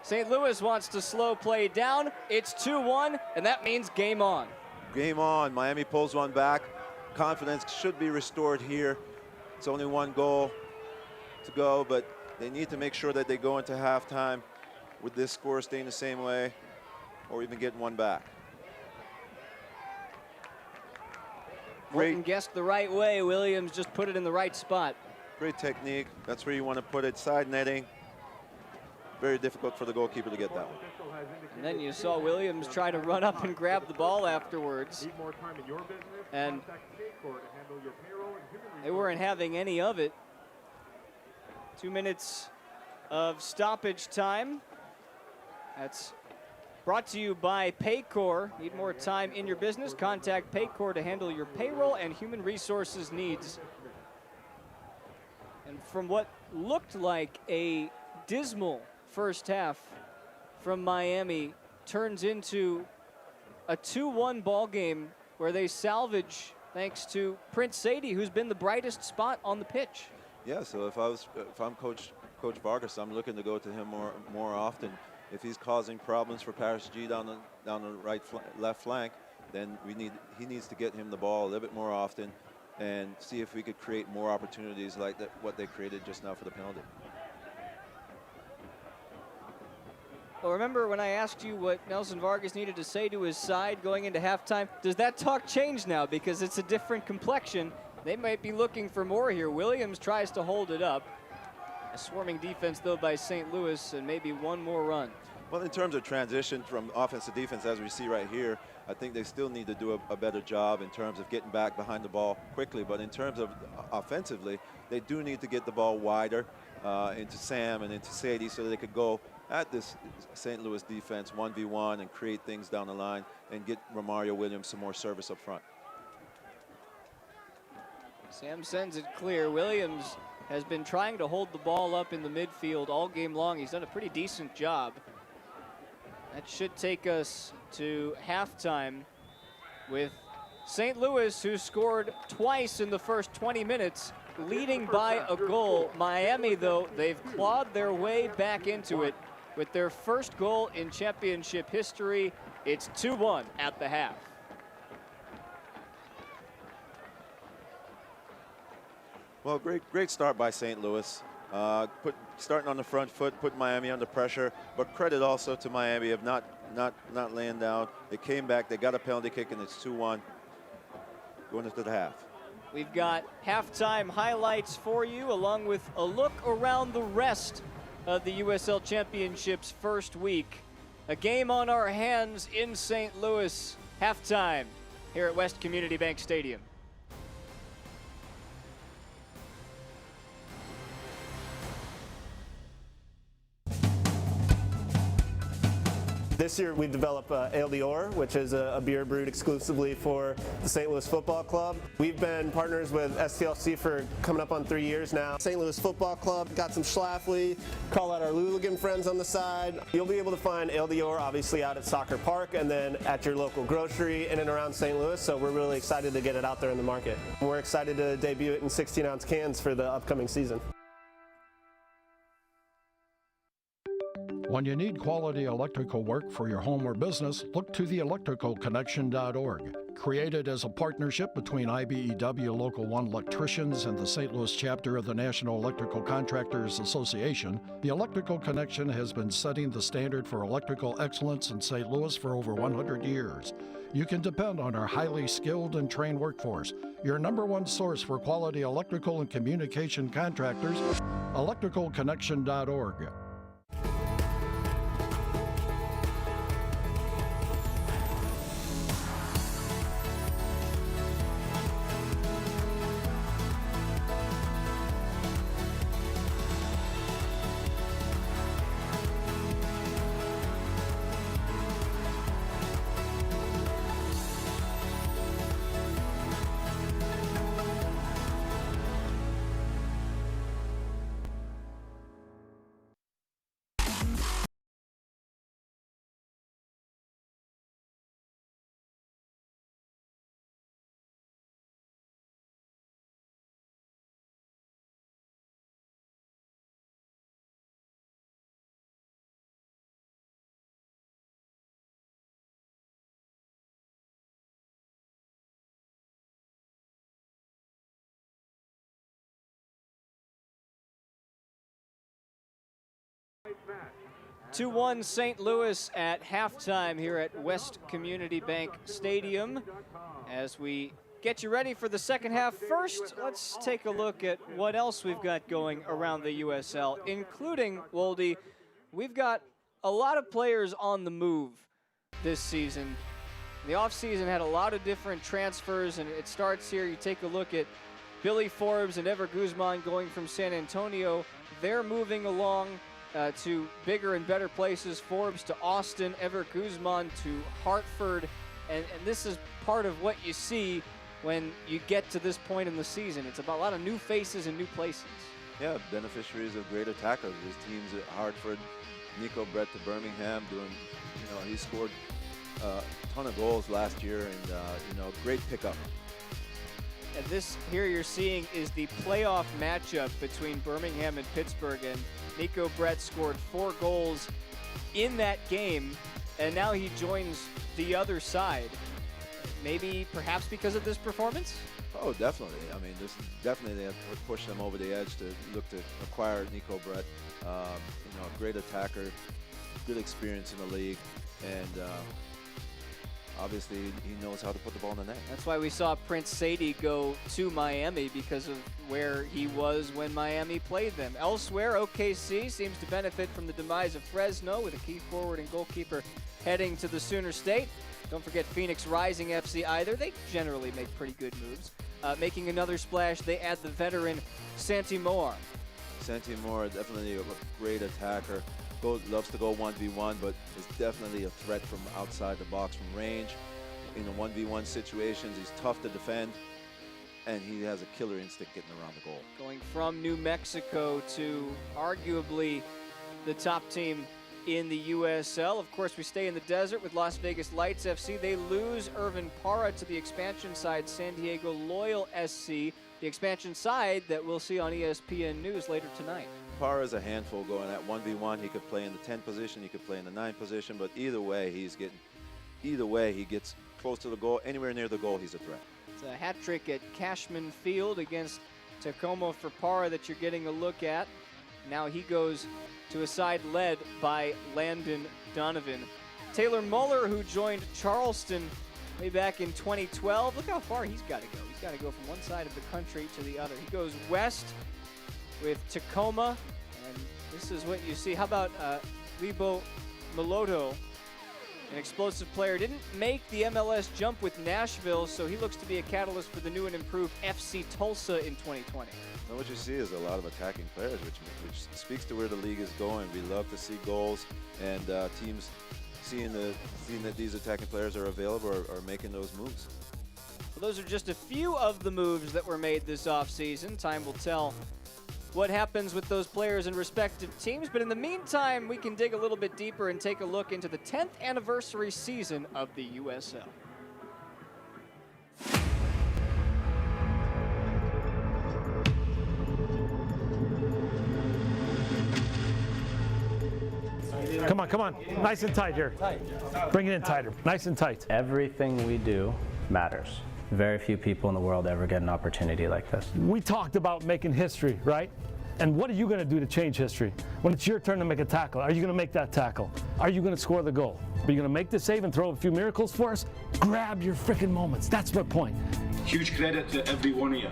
St. Louis wants to slow play down. It's 2-1, and that means game on. Game on. Miami pulls one back. Confidence should be restored here. It's only one goal to go, but they need to make sure that they go into halftime with this score staying the same way, or even getting one back. Morton guessed the right way. Williams just put it in the right spot. Great technique. That's where you want to put it. Side netting. Very difficult for the goalkeeper to get that one. And then you saw Williams try to run up and grab the ball afterwards. And they weren't having any of it. 2 minutes of stoppage time. That's brought to you by Paycor. Need more time in your business? Contact Paycor to handle your payroll and human resources needs. And from what looked like a dismal first half from Miami, turns into a 2-1 ball game where they salvage thanks to Prince Sadie, who's been the brightest spot on the pitch. Yeah, so if I'm Coach Vargas, I'm looking to go to him more often. If he's causing problems for Paris G down the left flank, then he needs to get him the ball a little bit more often and see if we could create more opportunities like what they created just now for the penalty. Well, remember when I asked you what Nelson Vargas needed to say to his side going into halftime? Does that talk change now because it's a different complexion? They might be looking for more here. Williams tries to hold it up. A swarming defense, though, by St. Louis, and maybe one more run. Well, in terms of transition from offense to defense, as we see right here, I think they still need to do a better job in terms of getting back behind the ball quickly. But in terms of offensively, they do need to get the ball wider into Sam and into Sadie so they could go at this St. Louis defense 1v1 and create things down the line and get Romario Williams some more service up front. Sam sends it clear. Williams has been trying to hold the ball up in the midfield all game long. He's done a pretty decent job. That should take us to halftime with St. Louis, who scored twice in the first 20 minutes, leading by a goal. Miami, though, they've clawed their way back into it with their first goal in championship history. It's 2-1 at the half. Well, great start by St. Louis. Starting on the front foot, put Miami under pressure, but credit also to Miami of not laying down. They came back, they got a penalty kick, and it's 2-1 going into the half. We've got halftime highlights for you, along with a look around the rest of the USL Championship's first week. A game on our hands in St. Louis. Halftime here at West Community Bank Stadium. This year we developed Ale d'Or, which is a beer brewed exclusively for the St. Louis Football Club. We've been partners with STLC for coming up on 3 years now. St. Louis Football Club, got some Schlafly, call out our Luligan friends on the side. You'll be able to find Ale d'Or obviously out at Soccer Park and then at your local grocery in and around St. Louis, so we're really excited to get it out there in the market. We're excited to debut it in 16-ounce cans for the upcoming season. When you need quality electrical work for your home or business, look to the electricalconnection.org. Created as a partnership between IBEW Local 1 electricians and the St. Louis chapter of the National Electrical Contractors Association, the Electrical Connection has been setting the standard for electrical excellence in St. Louis for over 100 years. You can depend on our highly skilled and trained workforce, your #1 source for quality electrical and communication contractors, electricalconnection.org. Match. 2-1 St. Louis at halftime here at West Community Bank Stadium. As we get you ready for the second half, first let's take a look at what else we've got going around the USL, including, Woldy, we've got a lot of players on the move this season. The offseason had a lot of different transfers, and it starts here. You take a look at Billy Forbes and Ever Guzman going from San Antonio. They're moving along to bigger and better places. Forbes to Austin, Ever Guzman to Hartford. And this is part of what you see when you get to this point in the season. It's about a lot of new faces and new places. Yeah, beneficiaries of great attackers. His teams at Hartford, Nico Brett to Birmingham, doing, he scored a ton of goals last year, and, great pickup. And this here you're seeing is the playoff matchup between Birmingham and Pittsburgh, and Nico Brett scored 4 goals in that game, and now he joins the other side. Maybe, perhaps because of this performance? Oh, definitely. I mean, this definitely they have pushed them over the edge to look to acquire Nico Brett. A great attacker, good experience in the league, and obviously he knows how to put the ball in the net. That's why we saw Prince Sadie go to Miami, because of where he was when Miami played them. Elsewhere, OKC seems to benefit from the demise of Fresno, with a key forward and goalkeeper heading to the Sooner State. Don't forget Phoenix Rising FC either. They generally make pretty good moves. Making another splash, they add the veteran Santi Moar. Santi Moar, definitely a great attacker. Loves to go 1v1, but is definitely a threat from outside the box, from range. In a 1v1 situations, he's tough to defend, and he has a killer instinct getting around the goal. Going from New Mexico to arguably the top team in the USL. Of course, we stay in the desert with Las Vegas Lights FC. They lose Irvin Parra to the expansion side, San Diego Loyal SC. The expansion side that we'll see on ESPN News later tonight. Parra is a handful going at 1v1. He could play in the 10 position, he could play in the 9 position, but either way he gets close to the goal. Anywhere near the goal, he's a threat. It's a hat trick at Cashman Field against Tacoma for Parra that you're getting a look at. Now he goes to a side led by Landon Donovan. Taylor Muller, who joined Charleston way back in 2012. Look how far he's got to go. He's got to go from one side of the country to the other. He goes west with Tacoma, and this is what you see. How about Lebo Meloto, an explosive player? Didn't make the MLS jump with Nashville, so he looks to be a catalyst for the new and improved FC Tulsa in 2020. Now what you see is a lot of attacking players, which speaks to where the league is going. We love to see goals and teams seeing that these attacking players are available or making those moves. Well, those are just a few of the moves that were made this offseason. Time will tell what happens with those players in respective teams. But in the meantime, we can dig a little bit deeper and take a look into the 10th anniversary season of the USL. Come on, come on. Nice and tight here. Bring it in tighter. Nice and tight. Everything we do matters. Very few people in the world ever get an opportunity like this. We talked about making history, right? And what are you going to do to change history? When it's your turn to make a tackle, are you going to make that tackle? Are you going to score the goal? Are you going to make the save and throw a few miracles for us? Grab your freaking moments. That's my point. Huge credit to every one of you.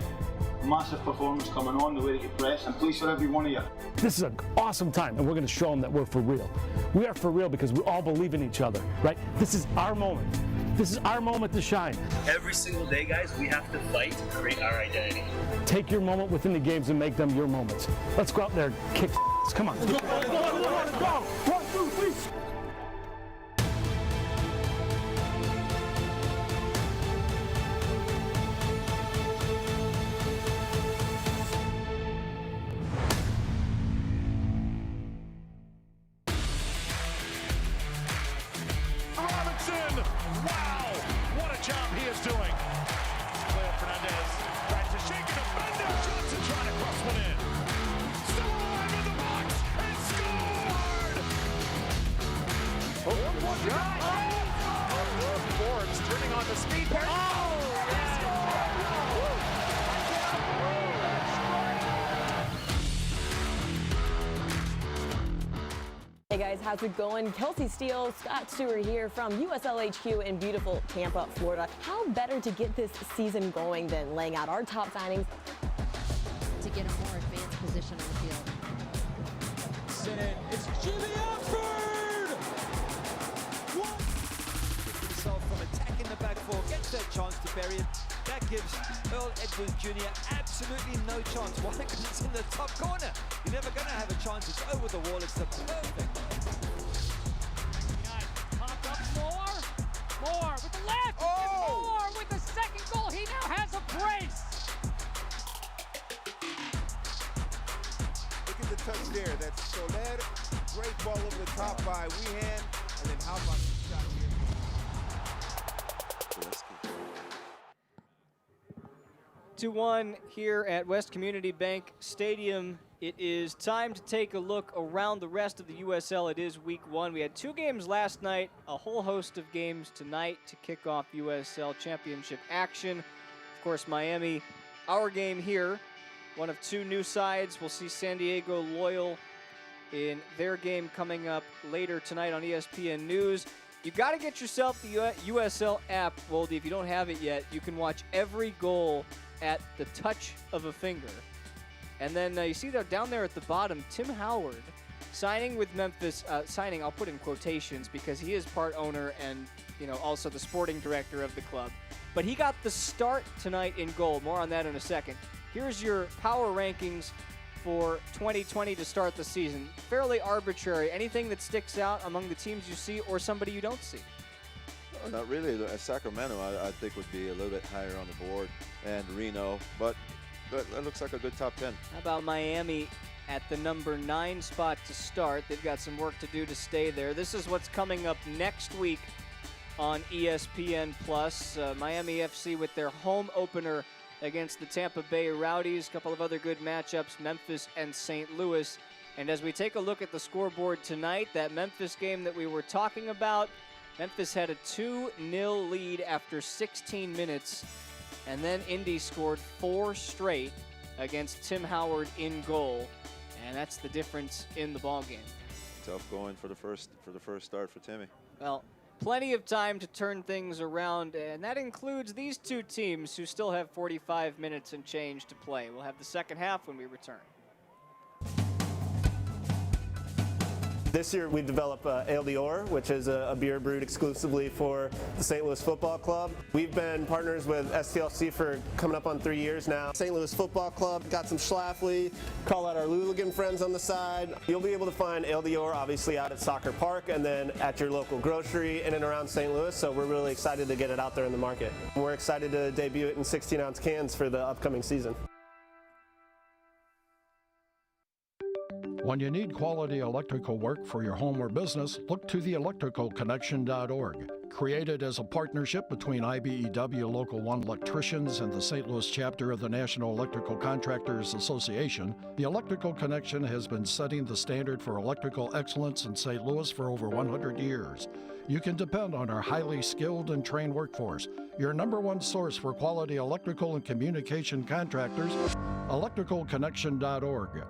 Massive performance coming on, the way that you press, and please for every one of you. This is an awesome time, and we're going to show them that we're for real. We are for real because we all believe in each other, right? This is our moment. This is our moment to shine. Every single day, guys, we have to fight to create our identity. Take your moment within the games and make them your moments. Let's go out there and kick. Come on. Let's go. Let's go. 1, 2, 3. Wow, what a job he is doing. Leo Fernandez tries to shake it up. Johnson trying to cross one in. Still alive in the box and scored! Oh, shot! Oh, Forbes turning on the speed pair. Hey guys, how's it going? Kelsey Steele, Scott Stewart here from USL HQ in beautiful Tampa, Florida. How better to get this season going than laying out our top signings to get a more advanced position on the field. Sit in. It's Jimmy Alford! What? Himself from attacking the back four, gets that chance to bury it. That gives Earl Edwards Jr. absolutely no chance. Why? Because it's in the top corner. You're never going to have a chance. It's over the wall. It's the perfect. Popped up Moore with the left. Oh! And Moore with the second goal. He now has a brace. Look at the touch there. That's Soler. Great ball over the top by Wehan. And then how about the shot here? 2-1 here at West Community Bank Stadium. It is time to take a look around the rest of the USL. It is week 1. We had 2 games last night, a whole host of games tonight to kick off USL Championship action. Of course, Miami, our game here, one of 2 new sides. We'll see San Diego Loyal in their game coming up later tonight on ESPN News. You got to get yourself the USL app, Woldy. If you don't have it yet, you can watch every goal at the touch of a finger. And then you see that down there at the bottom, Tim Howard signing with Memphis, signing, I'll put in quotations because he is part owner and, you know, also the sporting director of the club. But he got the start tonight in goal. More on that in a second. Here's your power rankings for 2020 to start the season. Fairly arbitrary. Anything that sticks out among the teams you see or somebody you don't see? Not really. Sacramento, I think, would be a little bit higher on the board, and Reno, but that looks like a good top 10. How about Miami at the number 9 spot to start? They've got some work to do to stay there. This is what's coming up next week on ESPN+. Miami FC with their home opener against the Tampa Bay Rowdies. A couple of other good matchups, Memphis and St. Louis. And as we take a look at the scoreboard tonight, that Memphis game that we were talking about, Memphis had a 2-0 lead after 16 minutes, and then Indy scored 4 straight against Tim Howard in goal, and that's the difference in the ballgame. Tough going for the first start for Timmy. Well, plenty of time to turn things around, and that includes these 2 teams who still have 45 minutes and change to play. We'll have the second half when we return. This year we developed Ale d'Or, which is a beer brewed exclusively for the St. Louis Football Club. We've been partners with STLC for coming up on 3 years now. St. Louis Football Club got some Schlafly, call out our Luligan friends on the side. You'll be able to find Ale d'Or obviously out at Soccer Park and then at your local grocery in and around St. Louis, so we're really excited to get it out there in the market. We're excited to debut it in 16-ounce cans for the upcoming season. When you need quality electrical work for your home or business, look to theelectricalconnection.org. Created as a partnership between IBEW Local 1 electricians and the St. Louis chapter of the National Electrical Contractors Association, the Electrical Connection has been setting the standard for electrical excellence in St. Louis for over 100 years. You can depend on our highly skilled and trained workforce, your #1 source for quality electrical and communication contractors, electricalconnection.org.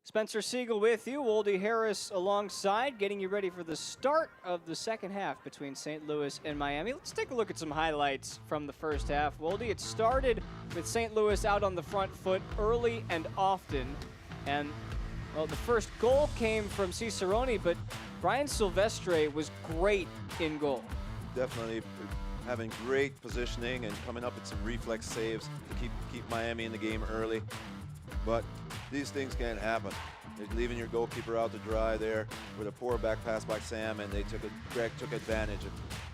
Spencer Siegel with you, Woldy Harris alongside, getting you ready for the start of the second half between St. Louis and Miami. Let's take a look at some highlights from the first half. Woldy, it started with St. Louis out on the front foot early and often. And, well, the first goal came from Cicerone, but Brian Silvestre was great in goal. Definitely having great positioning and coming up with some reflex saves to keep Miami in the game early. But these things can't happen. They're leaving your goalkeeper out to dry there with a poor back pass by Sam, and Greg took advantage.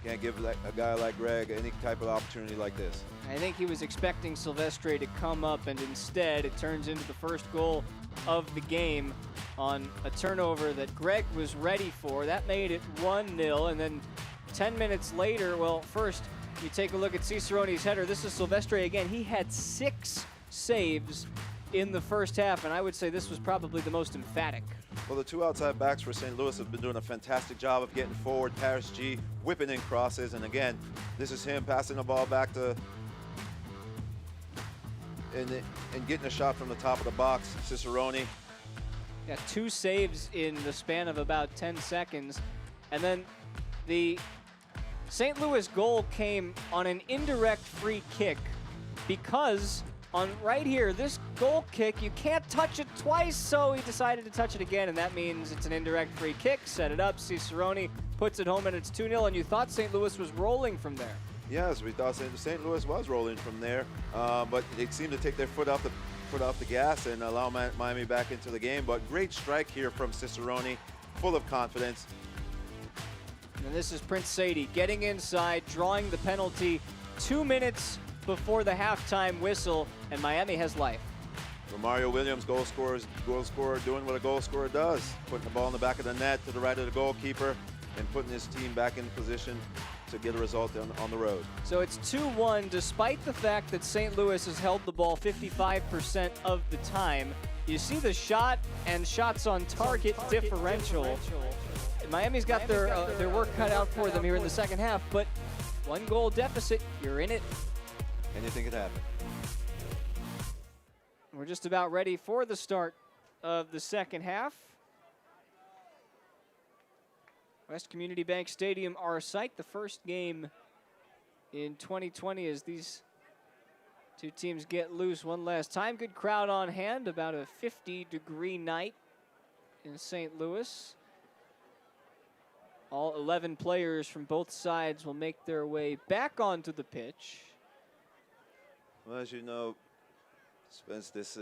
Can't give a guy like Greg any type of opportunity like this. I think he was expecting Silvestre to come up, and instead it turns into the first goal of the game on a turnover that Greg was ready for. That made it 1-0, and then 10 minutes later, well, first you take a look at Cicerone's header. This is Silvestre again. He had 6 saves in the first half, and I would say this was probably the most emphatic. Well, the 2 outside backs for St. Louis have been doing a fantastic job of getting forward. Paris G whipping in crosses, and again, this is him passing the ball back to and getting a shot from the top of the box. Cicerone. Got 2 saves in the span of about 10 seconds, and then the St. Louis goal came on an indirect free kick because on right here, this goal kick, you can't touch it twice, so he decided to touch it again, and that means it's an indirect free kick. Set it up, Cicerone puts it home, and it's 2-0, and you thought St. Louis was rolling from there. Yes, we thought St. Louis was rolling from there, but they seemed to take their foot off the gas and allow Miami back into the game. But great strike here from Cicerone, full of confidence. And this is Prince Sadie getting inside, drawing the penalty 2 minutes before the halftime whistle, and Miami has life. Mario Williams, goal scorer, doing what a goal scorer does, putting the ball in the back of the net to the right of the goalkeeper and putting his team back in position to get a result on the road. So it's 2-1, despite the fact that St. Louis has held the ball 55% of the time. You see the shot and shots on target differential. Miami's got their work cut out for them here in the second half, but 1 goal deficit, you're in it. Anything could happen. We're just about ready for the start of the second half. West Community Bank Stadium, our site, the first game in 2020 as these 2 teams get loose one last time. Good crowd on hand, about a 50-degree night in St. Louis. All 11 players from both sides will make their way back onto the pitch. Well, as you know, Spence, this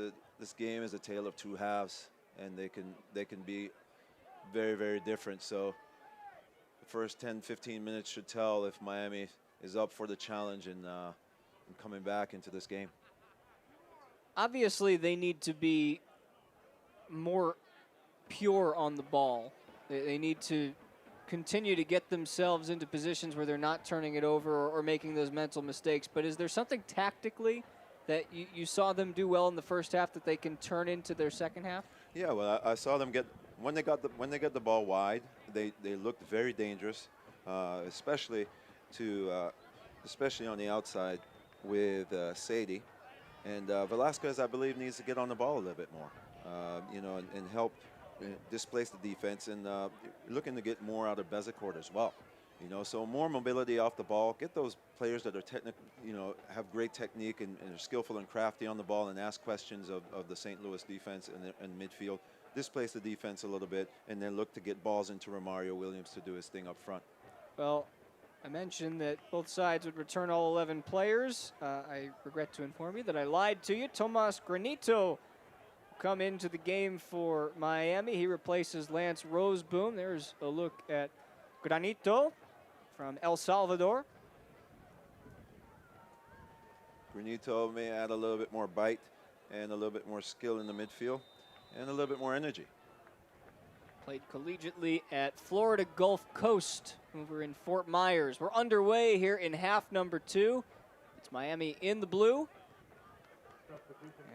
game is a tale of 2 halves, and they can be very, very different. So the first 10, 15 minutes should tell if Miami is up for the challenge and coming back into this game. Obviously, they need to be more pure on the ball. They need to continue to get themselves into positions where they're not turning it over or making those mental mistakes. But is there something tactically that you saw them do well in the first half that they can turn into their second half? Yeah, well, I saw them get when they got the ball wide. They looked very dangerous, especially on the outside with Sadie. And Velasquez, I believe, needs to get on the ball a little bit more, and help displace the defense. And looking to get more out of Bezecourt as well. So more mobility off the ball. Get those players that are have great technique and are skillful and crafty on the ball, and ask questions of the St. Louis defense and midfield. Displace the defense a little bit, and then look to get balls into Romario Williams to do his thing up front. Well, I mentioned that both sides would return all 11 players. I regret to inform you that I lied to you. Tomas Granito come into the game for Miami. He replaces Lance Roseboom. There's a look at Granito from El Salvador. Granito may add a little bit more bite and a little bit more skill in the midfield and a little bit more energy. Played collegiately at Florida Gulf Coast over in Fort Myers. We're underway here in half number 2. It's Miami in the blue.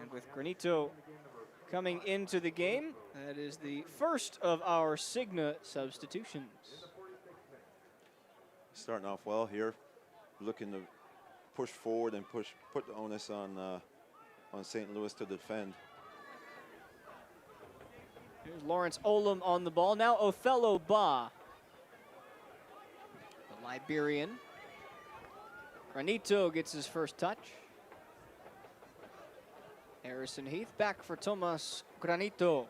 And with Granito coming into the game, that is the first of our Cigna substitutions. Starting off well here, looking to push forward and put the onus on St. Louis to defend. Here's Lawrence Olam on the ball. Now Othello Ba, the Liberian. Granito gets his first touch. Harrison Heath back for Tomas Granito.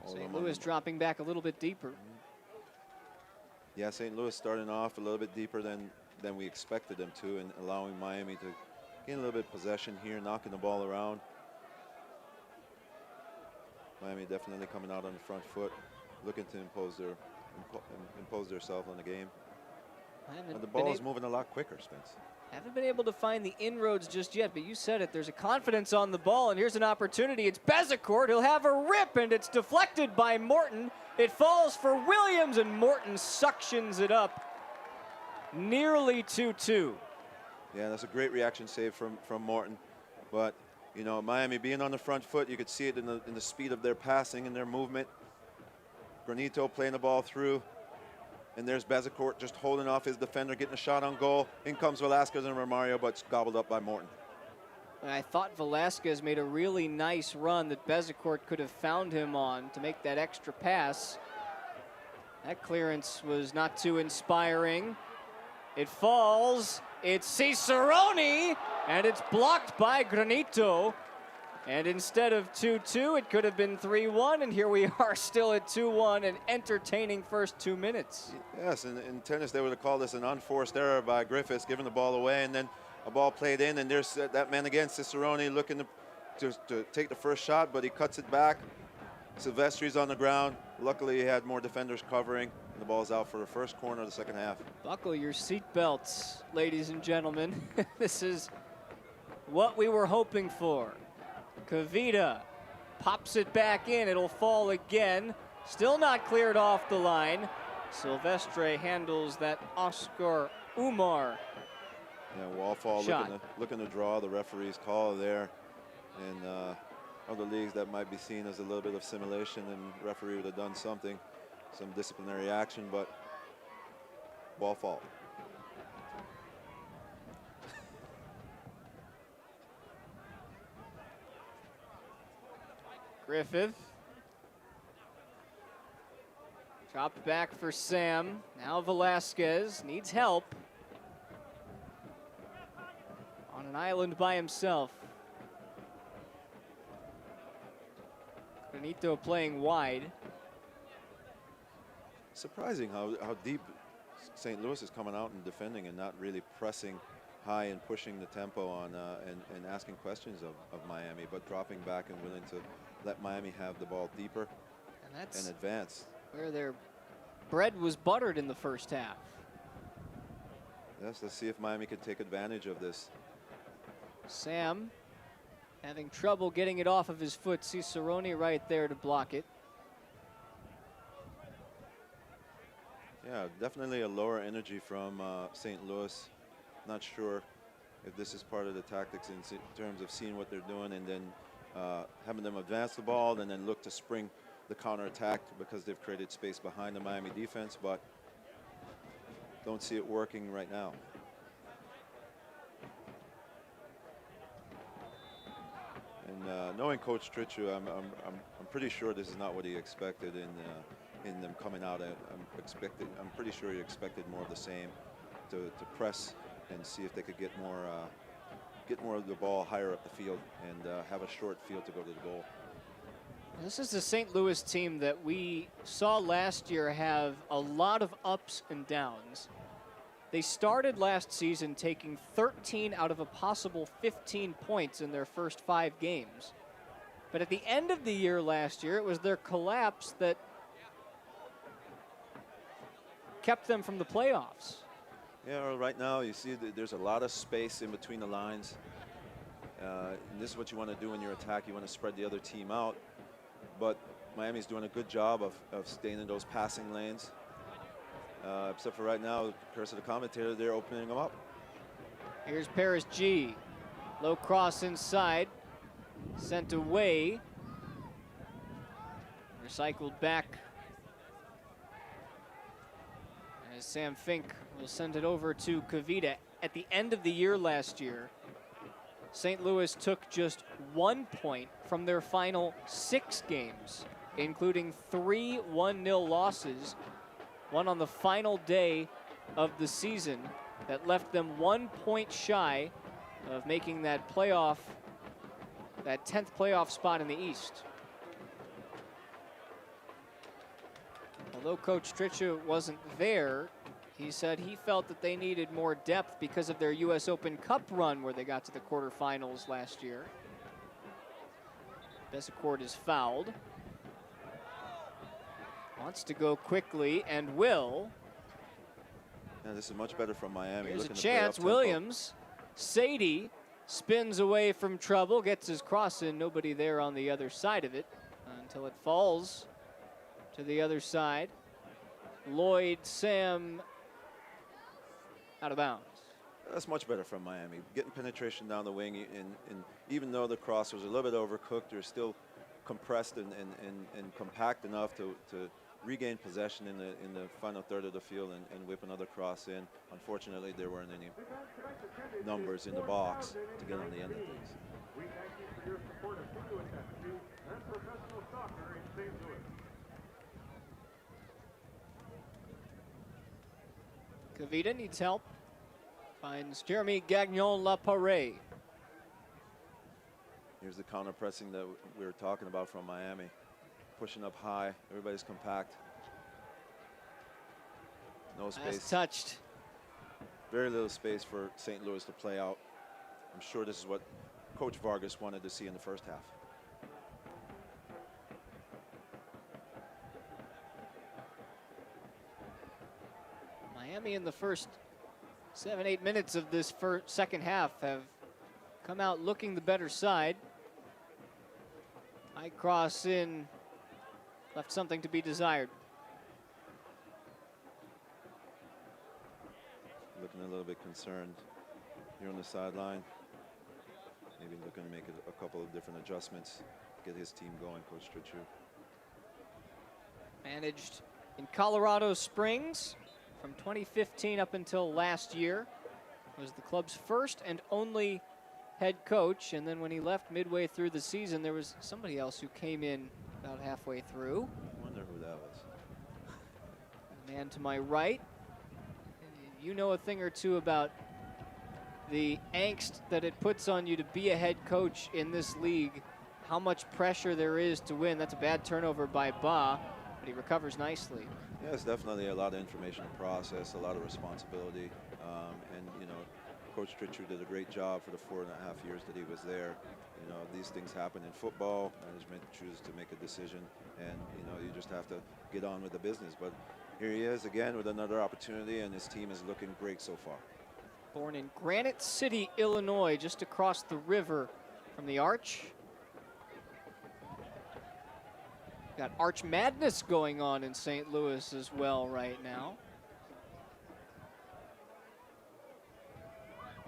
St. Louis dropping back a little bit deeper. Yeah, St. Louis starting off a little bit deeper than we expected them to, and allowing Miami to gain a little bit of possession here, knocking the ball around. Miami definitely coming out on the front foot, looking to impose themselves on the game. And the ball is moving a lot quicker, Spence. Haven't been able to find the inroads just yet, but you said it. There's a confidence on the ball, and here's an opportunity. It's Bezecourt. He'll have a rip, and it's deflected by Morton. It falls for Williams, and Morton suctions it up. Nearly 2-2. Yeah, that's a great reaction save from Morton. But, Miami being on the front foot, you could see it in the speed of their passing and their movement. Granito playing the ball through. And there's Bezecourt just holding off his defender, getting a shot on goal. In comes Velasquez and Romario, but it's gobbled up by Morton. I thought Velasquez made a really nice run that Bezecourt could have found him on to make that extra pass. That clearance was not too inspiring. It falls. It's Cicerone, and it's blocked by Granito. And instead of 2-2, it could have been 3-1, and here we are still at 2-1, an entertaining first 2 minutes. Yes, in tennis, they would have called this an unforced error by Griffiths, giving the ball away, and then a ball played in, and there's that man again, Cicerone, looking to take the first shot, but he cuts it back. Silvestri's on the ground. Luckily, he had more defenders covering, and the ball's out for the first corner of the second half. Buckle your seatbelts, ladies and gentlemen. This is what we were hoping for. Kavita pops it back in. It'll fall again. Still not cleared off the line. Silvestre handles that Oscar Umar. Yeah, Wallfall looking to draw the referee's call there. And other leagues that might be seen as a little bit of simulation, and referee would have done something, some disciplinary action, but ball fault. Griffith. Dropped back for Sam. Now Velasquez needs help. On an island by himself. Granito playing wide. Surprising how deep St. Louis is coming out and defending and not really pressing high and pushing the tempo on and asking questions of Miami, but dropping back and willing to let Miami have the ball deeper and advance. Where their bread was buttered in the first half. Yes, let's see if Miami can take advantage of this. Sam having trouble getting it off of his foot. Cicerone right there to block it. Yeah, definitely a lower energy from St. Louis. Not sure if this is part of the tactics in terms of seeing what they're doing and then having them advance the ball and then look to spring the counterattack because they've created space behind the Miami defense, but don't see it working right now. And knowing Coach Trichu, I'm pretty sure this is not what he expected in them coming out. I'm pretty sure he expected more of the same, to press and see if they could get more of the ball higher up the field and have a short field to go to the goal. This is the St. Louis team that we saw last year have a lot of ups and downs. They started last season taking 13 out of a possible 15 points in their first 5 games. But at the end of the year last year, it was their collapse that kept them from the playoffs. Yeah, well, right now you see that there's a lot of space in between the lines. This is what you want to do in your attack. You want to spread the other team out. But Miami's doing a good job of staying in those passing lanes. Except for right now, compared to the commentator, they're opening them up. Here's Paris G. Low cross inside. Sent away. Recycled back. As Sam Fink will send it over to Kavita. At the end of the year last year, St. Louis took just 1 point from their final 6 games, including 3 1-0 losses, one on the final day of the season that left them 1 point shy of making that playoff, that 10th playoff spot in the East. Although Coach Trichu wasn't there, he said he felt that they needed more depth because of their U.S. Open Cup run where they got to the quarterfinals last year. Bezecourt is fouled. Wants to go quickly and will. Yeah, this is much better from Miami. Here's a chance. Williams. Sadie spins away from trouble, gets his cross in. Nobody there on the other side of it until it falls to the other side. Lloyd, Sam, out of bounds. That's much better from Miami. Getting penetration down the wing, and even though the cross was a little bit overcooked, they're still compressed and compact enough to regain possession in the final third of the field and whip another cross in. Unfortunately, there weren't any numbers in the box to get on the end of things. We thank you for your support of St. Louis FC and professional soccer in St. Louis. Kavita needs help. Finds Jeremy Gagnon-Laparé. Here's the counter pressing that we were talking about from Miami. Pushing up high, everybody's compact. No space. Last touched. Very little space for St. Louis to play out. I'm sure this is what Coach Vargas wanted to see in the first half. Miami in the first 7-8 minutes of this second half have come out looking the better side. High cross in, left something to be desired. Looking a little bit concerned here on the sideline. Maybe looking to make a couple of different adjustments to get his team going, Coach Trichu. Managed in Colorado Springs from 2015 up until last year. Was the club's first and only head coach, and then when he left midway through the season, there was somebody else who came in about halfway through. I wonder who that was. The man to my right. You know a thing or two about the angst that it puts on you to be a head coach in this league, how much pressure there is to win. That's a bad turnover by Ba, but he recovers nicely. Yeah, it's definitely a lot of information to process, a lot of responsibility, and you know, Coach Tritcher did a great job for the 4.5 years that he was there. You know, these things happen in football. Management chooses to make a decision, and you know, you just have to get on with the business. But here he is again with another opportunity, and his team is looking great so far. Born in Granite City, Illinois, just across the river from the Arch. Got Arch Madness going on in St. Louis as well right now.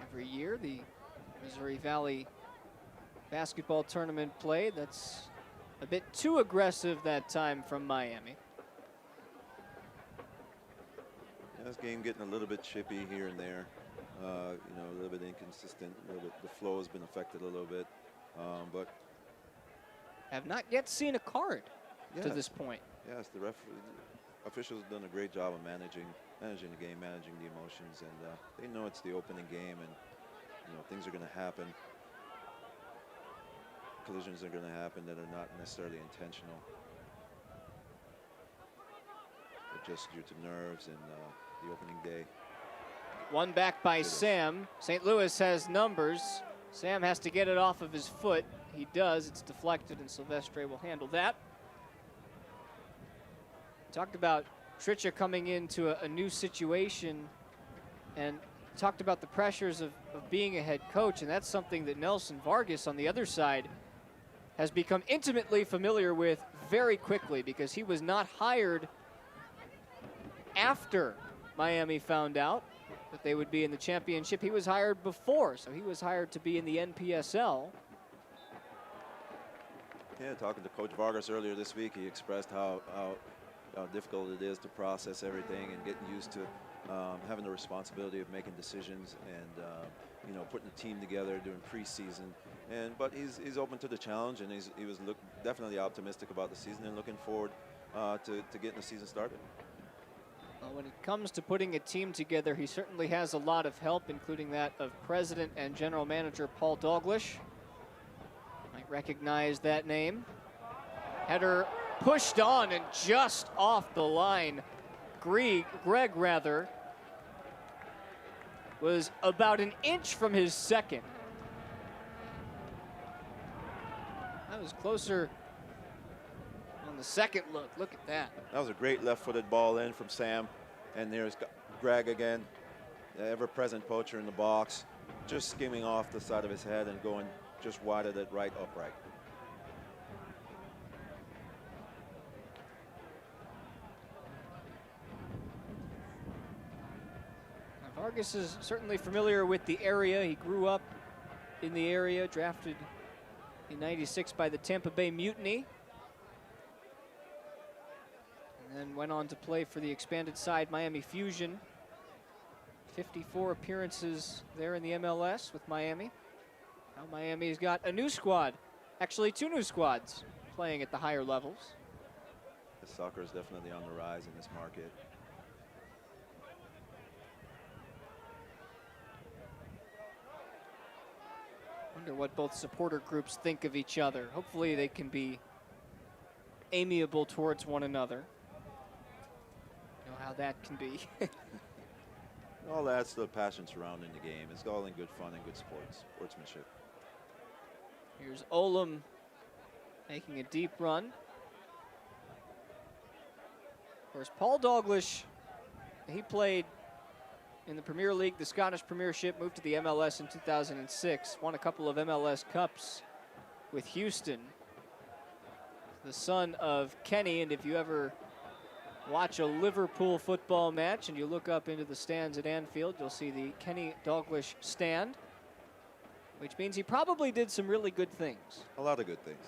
Every year, the Missouri Valley basketball tournament played. That's a bit too aggressive that time from Miami. This game getting a little bit chippy here and there. You know, a little bit inconsistent. A little bit, the flow has been affected a little bit, but have not yet seen a card to this point. Yes, the officials have done a great job of managing the game, managing the emotions, and they know it's the opening game, and you know, things are going to happen. Collisions are going to happen that are not necessarily intentional, but just due to nerves and the opening day. One back by Sam. St. Louis has numbers. Sam has to get it off of his foot. He does. It's deflected, and Silvestre will handle that. Talked about Tritcher coming into a new situation, and talked about the pressures of being a head coach, and that's something that Nelson Vargas on the other side has become intimately familiar with very quickly, because he was not hired after Miami found out that they would be in the championship. He was hired before, so he was hired to be in the NPSL. Yeah, talking to Coach Vargas earlier this week, he expressed how difficult it is to process everything and getting used to having the responsibility of making decisions and you know, putting a team together, doing preseason. But he's open to the challenge, and he was definitely optimistic about the season and looking forward to getting the season started. Well, when it comes to putting a team together, he certainly has a lot of help, including that of President and General Manager Paul Dalglish. Might recognize that name. Header pushed on and just off the line. Greg was about an inch from his second. That was closer on the second look. Look at that. That was a great left-footed ball in from Sam. And there's Greg again, the ever-present poacher in the box, just skimming off the side of his head and going just wide of that right upright. Vargas is certainly familiar with the area. He grew up in the area, drafted in '96 by the Tampa Bay Mutiny, and then went on to play for the expanded side Miami Fusion. 54 appearances there in the MLS with Miami. Now Miami's got a new squad, actually 2 new squads playing at the higher levels. The soccer is definitely on the rise in this market. Wonder what both supporter groups think of each other. Hopefully they can be amiable towards one another. You know how that can be. All that's the passion surrounding the game. It's all in good fun and good sportsmanship. Here's Olam making a deep run. Of course, Paul Dalglish, he played in the Premier League, the Scottish Premiership, moved to the MLS in 2006, won a couple of MLS Cups with Houston. The son of Kenny, and if you ever watch a Liverpool football match and you look up into the stands at Anfield, you'll see the Kenny Dalglish stand, which means he probably did some really good things. A lot of good things.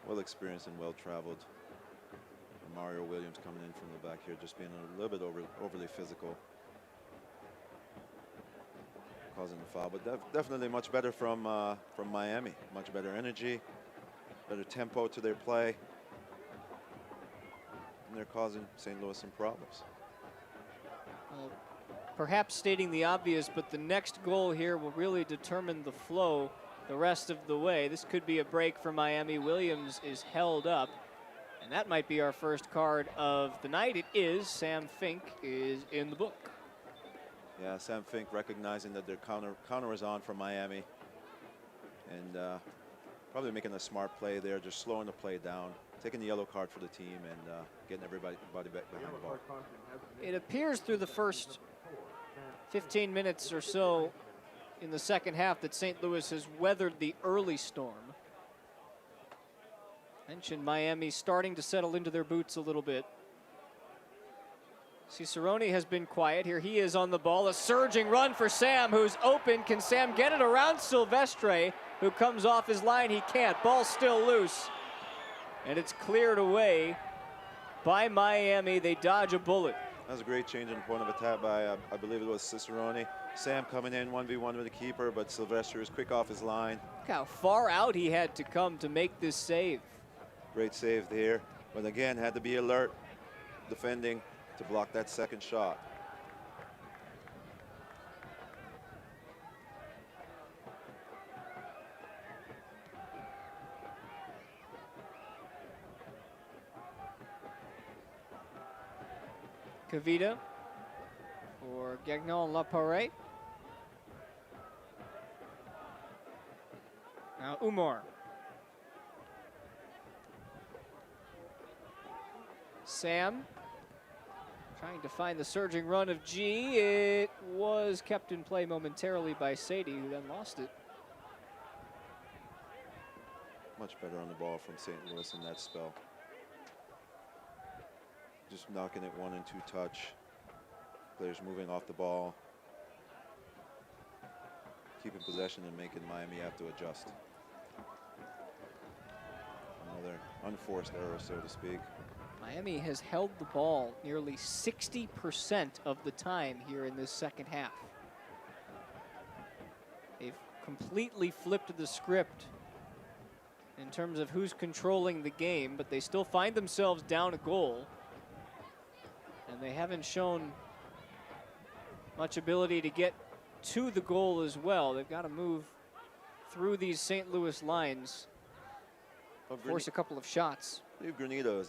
Well experienced and well traveled. Mario Williams coming in from the back here, just being a little bit overly physical, causing the foul. But definitely much better from Miami. Much better energy, better tempo to their play, and they're causing St. Louis some problems. Well, perhaps stating the obvious, but the next goal here will really determine the flow the rest of the way. This could be a break for Miami. Williams is held up. And that might be our first card of the night. It is. Sam Fink is in the book. Yeah, Sam Fink recognizing that their counter is on from Miami. And probably making a smart play there, just slowing the play down, taking the yellow card for the team, and getting everybody back behind the ball. It appears through the first 15 minutes or so in the second half that St. Louis has weathered the early storm. Mentioned Miami starting to settle into their boots a little bit. Cicerone has been quiet. Here he is on the ball. A surging run for Sam, who's open. Can Sam get it around Silvestre, who comes off his line? He can't. Ball's still loose. And it's cleared away by Miami. They dodge a bullet. That was a great change in point of attack by, I believe it was Cicerone. Sam coming in 1v1 with the keeper, but Silvestre is quick off his line. Look how far out he had to come to make this save. Great save there, but again, had to be alert defending to block that second shot. Kavita for Gagnon Laparé. Now Umar. Sam trying to find the surging run of G. It was kept in play momentarily by Sadie, who then lost it. Much better on the ball from St. Louis in that spell. Just knocking it 1 and 2 touch. Players moving off the ball. Keeping possession and making Miami have to adjust. Another unforced error, so to speak. Miami has held the ball nearly 60% of the time here in this second half. They've completely flipped the script in terms of who's controlling the game, but they still find themselves down a goal. And they haven't shown much ability to get to the goal as well. They've got to move through these St. Louis lines, force a couple of shots. I believe Granito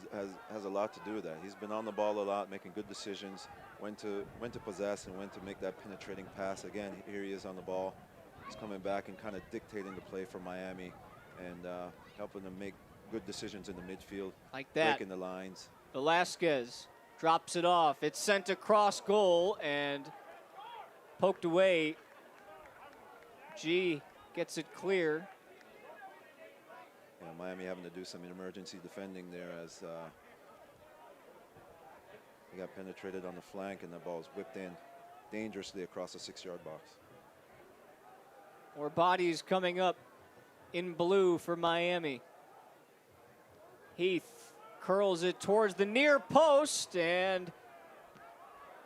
has a lot to do with that. He's been on the ball a lot, making good decisions, when to possess and when to make that penetrating pass. Again, here he is on the ball. He's coming back and kind of dictating the play for Miami and helping them make good decisions in the midfield. Like that. Breaking the lines. Velasquez drops it off. It's sent across goal and poked away. G gets it clear. Yeah, Miami having to do some emergency defending there as he got penetrated on the flank and the ball was whipped in dangerously across the 6-yard box. More bodies coming up in blue for Miami. Heath curls it towards the near post, and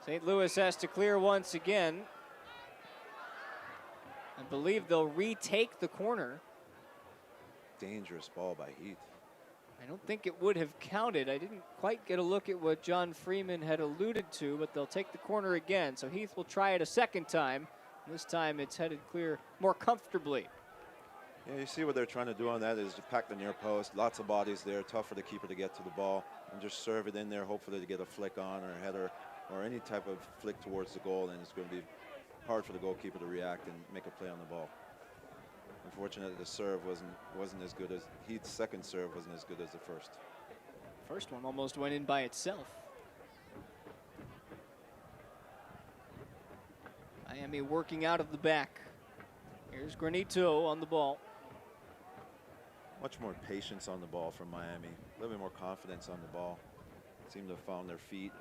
St. Louis has to clear once again. I believe they'll retake the corner. Dangerous ball by Heath. I don't think it would have counted. I didn't quite get a look at what John Freeman had alluded to, but they'll take the corner again. So Heath will try it a second time. This time it's headed clear more comfortably. Yeah, you see what they're trying to do on that is to pack the near post. Lots of bodies there, tough for the keeper to get to the ball, and just serve it in there, hopefully to get a flick on or a header or any type of flick towards the goal, and it's going to be hard for the goalkeeper to react and make a play on the ball. Unfortunately, the serve wasn't as good as Heath's second serve wasn't as good as the first. First one almost went in by itself. Miami working out of the back. Here's Granito on the ball. Much more patience on the ball from Miami. A little bit more confidence on the ball. Seem to have found their feet.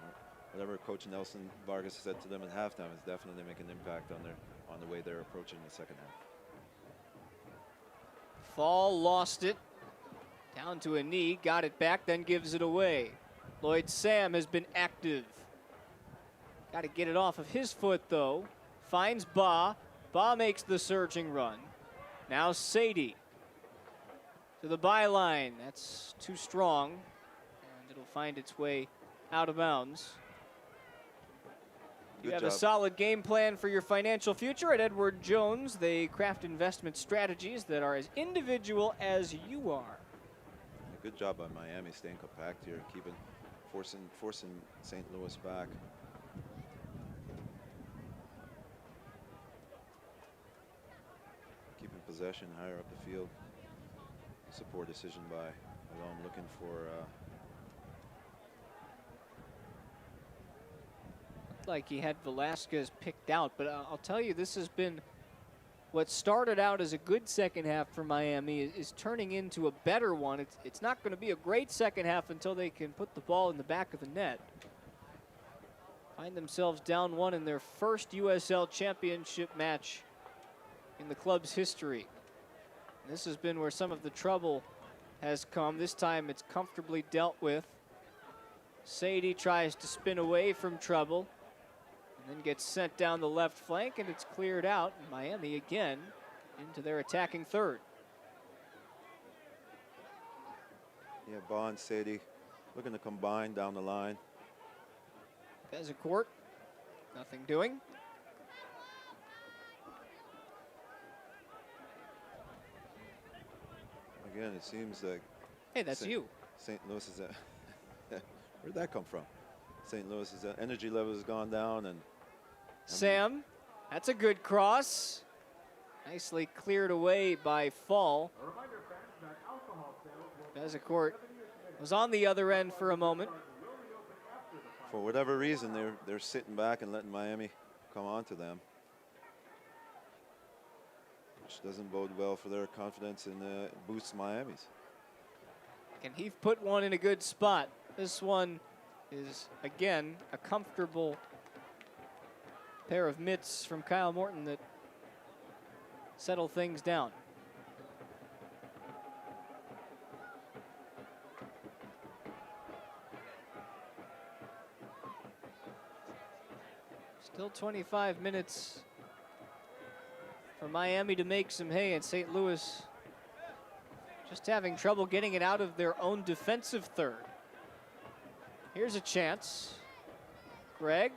Whatever Coach Nelson Vargas said to them at halftime is definitely making an impact on the way they're approaching the second half. Fall lost it. Down to a knee, got it back, then gives it away. Lloyd Sam has been active. Got to get it off of his foot though. Finds Ba. Ba makes the surging run. Now Sadie to the byline. That's too strong, and it'll find its way out of bounds. You have a solid game plan for your financial future at Edward Jones. They craft investment strategies that are as individual as you are. Good job by Miami staying compact here, forcing St. Louis back. possession, higher up the field. It's a poor decision by Malone, looking for. Like he had Velasquez picked out, but I'll tell you, this has been what started out as a good second half for Miami is turning into a better one. It's not going to be a great second half until they can put the ball in the back of the net. Find themselves down one in their first USL Championship match in the club's history. This has been where some of the trouble has come. This time it's comfortably dealt with. Sadie tries to spin away from trouble and then gets sent down the left flank, and it's cleared out. Miami again into their attacking third. Yeah, Bond, Sadie looking to combine down the line. Bezecourt, nothing doing. Again, it seems like. Hey, that's you. St. Louis is at. Where'd that come from? St. Louis is energy level has gone down, and Sam, that's a good cross. Nicely cleared away by Fall. Bezecourt was on the other end for a moment. For whatever reason, they're sitting back and letting Miami come on to them, which doesn't bode well for their confidence and boosts Miami's. And Heath put one in a good spot. This one is, again, a comfortable pair of mitts from Kyle Morton that settle things down. Still 25 minutes for Miami to make some hay, and St. Louis just having trouble getting it out of their own defensive third. Here's a chance. Greg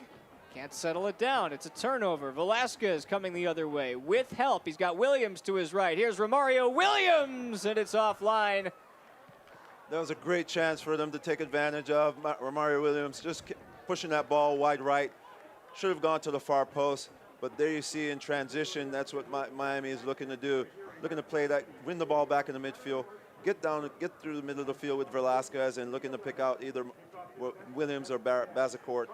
can't settle it down. It's a turnover. Velasquez coming the other way with help. He's got Williams to his right. Here's Romario Williams, and it's offline. That was a great chance for them to take advantage of. Romario Williams just pushing that ball wide right. Should have gone to the far post, but there you see in transition, that's what Miami is looking to do. Looking to play that, win the ball back in the midfield, get through the middle of the field with Velasquez, and looking to pick out either Williams or Bezecourt.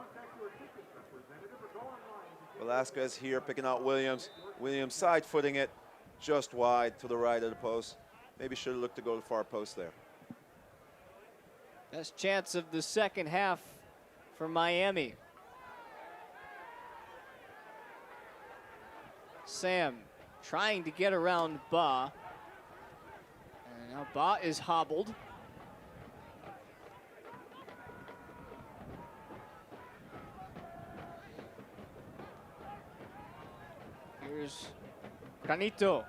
Velasquez here picking out Williams. Williams side footing it just wide to the right of the post. Maybe should have looked to go to the far post there. Best chance of the second half for Miami. Sam trying to get around Ba. And now Ba is hobbled. Here's Granito.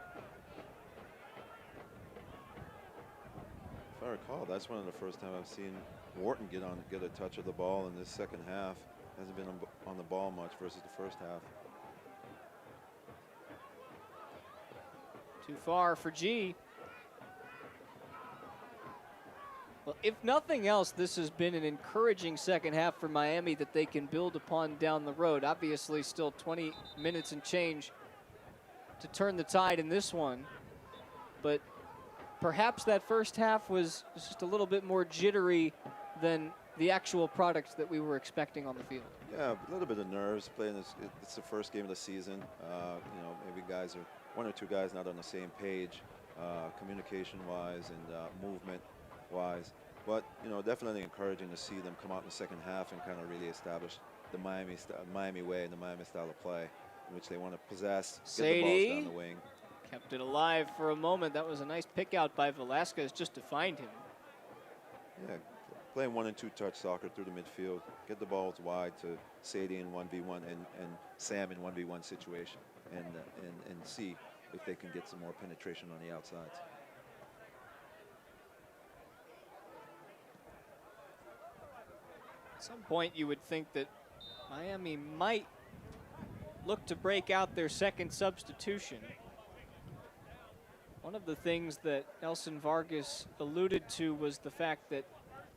If I recall, that's one of the first time I've seen Wharton get a touch of the ball in this second half. Hasn't been on the ball much versus the first half. Too far for G. Well, if nothing else, this has been an encouraging second half for Miami that they can build upon down the road. Obviously, still 20 minutes and change to turn the tide in this one. But perhaps that first half was just a little bit more jittery than the actual product that we were expecting on the field. Yeah, a little bit of nerves playing this. It's the first game of the season. You know, maybe one or two guys not on the same page, communication-wise and movement-wise. But you know, definitely encouraging to see them come out in the second half and kind of really establish the Miami way and the Miami style of play, in which they want to possess, get the balls down the wing. Kept it alive for a moment. That was a nice pick out by Velasquez just to find him. Yeah, playing 1 and 2 touch soccer through the midfield, get the balls wide to Sadie in 1v1 and Sam in 1v1 situation, and see if they can get some more penetration on the outsides. At some point you would think that Miami might look to break out their second substitution. One of the things that Nelson Vargas alluded to was the fact that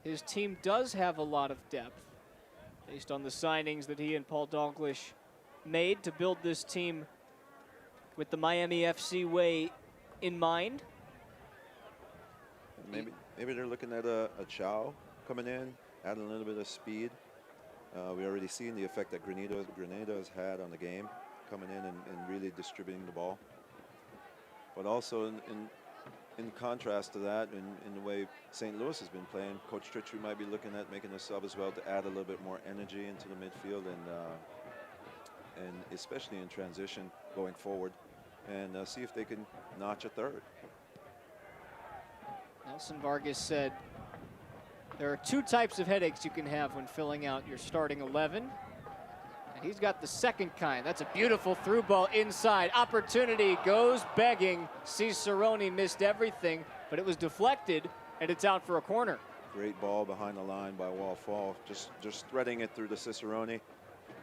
his team does have a lot of depth based on the signings that he and Paul Dalglish made to build this team with the Miami FC way in mind? Maybe they're looking at a Chow coming in, adding a little bit of speed. We already seen the effect that Grenada has had on the game, coming in and really distributing the ball. But also in contrast to that, in the way St. Louis has been playing, Coach Tritchew might be looking at making a sub as well to add a little bit more energy into the midfield and especially in transition going forward, and see if they can notch a third. Nelson Vargas said there are two types of headaches you can have when filling out your starting 11. And he's got the second kind. That's a beautiful through ball inside. Opportunity goes begging. Cicerone missed everything, but it was deflected, and it's out for a corner. Great ball behind the line by Wall-Fall, just threading it through to Cicerone.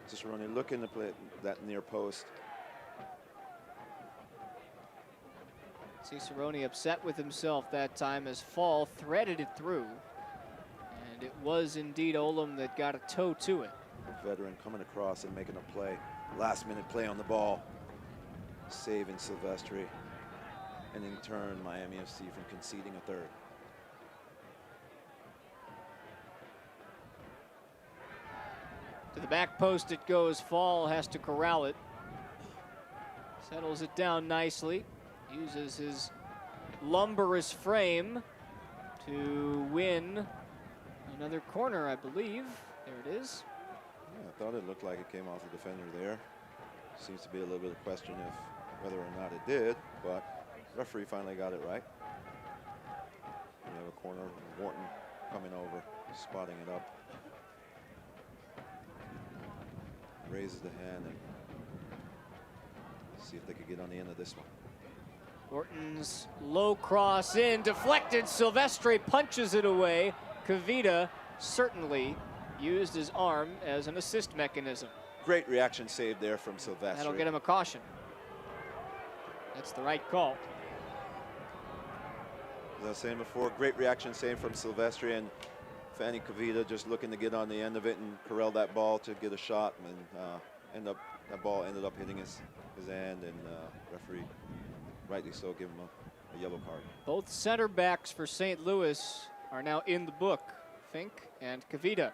Cicerone looking to play that near post. Cicerone upset with himself that time as Fall threaded it through. And it was indeed Olam that got a toe to it. Veteran coming across and making a play. Last minute play on the ball. Saving Silvestri. And in turn, Miami FC from conceding a third. To the back post it goes. Fall has to corral it. Settles it down nicely. Uses his lumberous frame to win another corner, I believe. There it is. Yeah, I thought it looked like it came off the defender there. Seems to be a little bit of question of whether or not it did, but referee finally got it right. We have a corner, Wharton coming over, spotting it up. Raises the hand and see if they could get on the end of this one. Wharton's low cross in, deflected. Silvestri punches it away. Kavita certainly used his arm as an assist mechanism. Great reaction save there from Silvestri. That'll get him a caution. That's the right call. As I was saying before, great reaction save from Silvestri, and Fanny Kavita just looking to get on the end of it and corral that ball to get a shot, and that ball ended up hitting his hand, and referee rightly so give him a yellow card. Both center backs for St. Louis are now in the book, Fink and Kavita.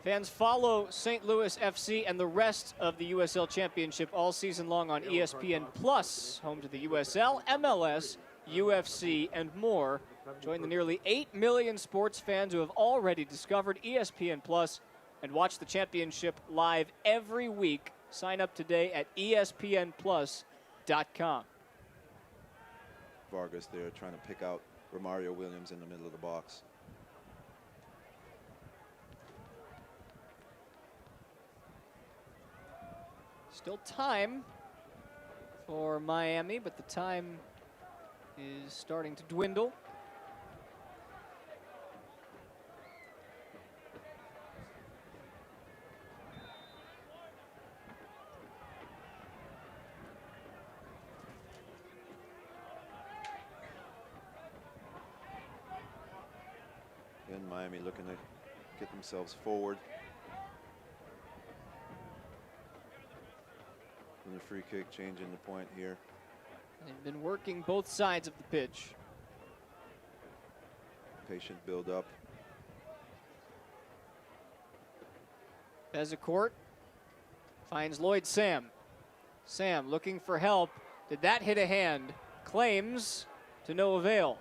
Fans, follow St. Louis FC and the rest of the USL Championship all season long on ESPN Plus, home to the USL, MLS, UFC, and more. Join the nearly 8 million sports fans who have already discovered ESPN Plus and watch the championship live every week. Sign up today at espnplus.com. Vargas there trying to pick out Romario Williams in the middle of the box. Still time for Miami, but the time is starting to dwindle. Again, Miami looking to get themselves forward. And the free kick changing the point here. They've been working both sides of the pitch. Patient build up. Bezecourt finds Lloyd Sam. Sam looking for help. Did that hit a hand? Claims to no avail.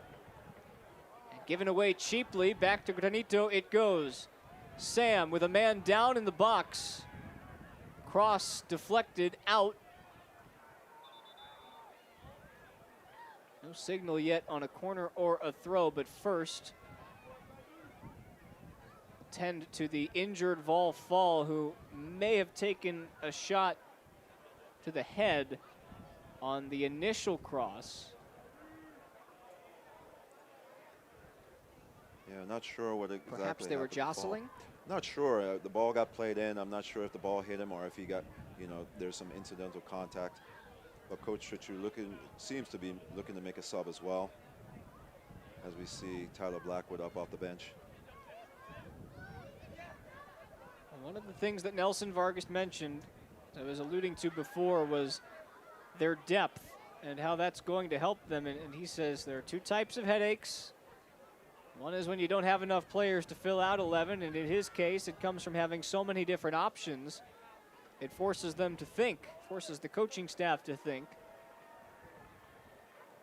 And given away cheaply, back to Granito it goes. Sam with a man down in the box. Cross deflected out. No signal yet on a corner or a throw, but first tend to the injured Fall, who may have taken a shot to the head on the initial cross. Yeah, not sure what exactly. Perhaps they were jostling? Not sure. The ball got played in. I'm not sure if the ball hit him or if he got, there's some incidental contact. But Coach Tritchew seems to be looking to make a sub as well, as we see Tyler Blackwood up off the bench. One of the things that Nelson Vargas mentioned I was alluding to before was their depth and how that's going to help them. And he says there are two types of headaches. One is when you don't have enough players to fill out 11, and in his case, it comes from having so many different options. It forces them to think, forces the coaching staff to think.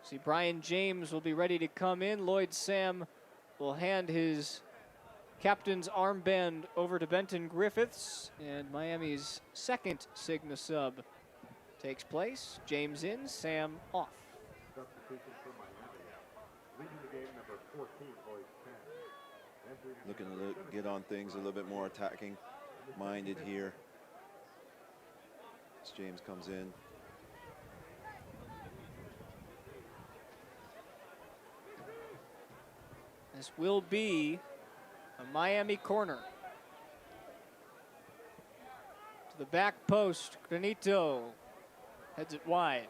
See, Brian James will be ready to come in. Lloyd Sam will hand his captain's armband over to Benton Griffiths, and Miami's second Cigna sub takes place. James in, Sam off. Substitution for Miami. Leading the game, number 14, Lloyd Sam. Looking to get on things a little bit more attacking minded here. As James comes in. This will be a Miami corner. To the back post, Granito heads it wide.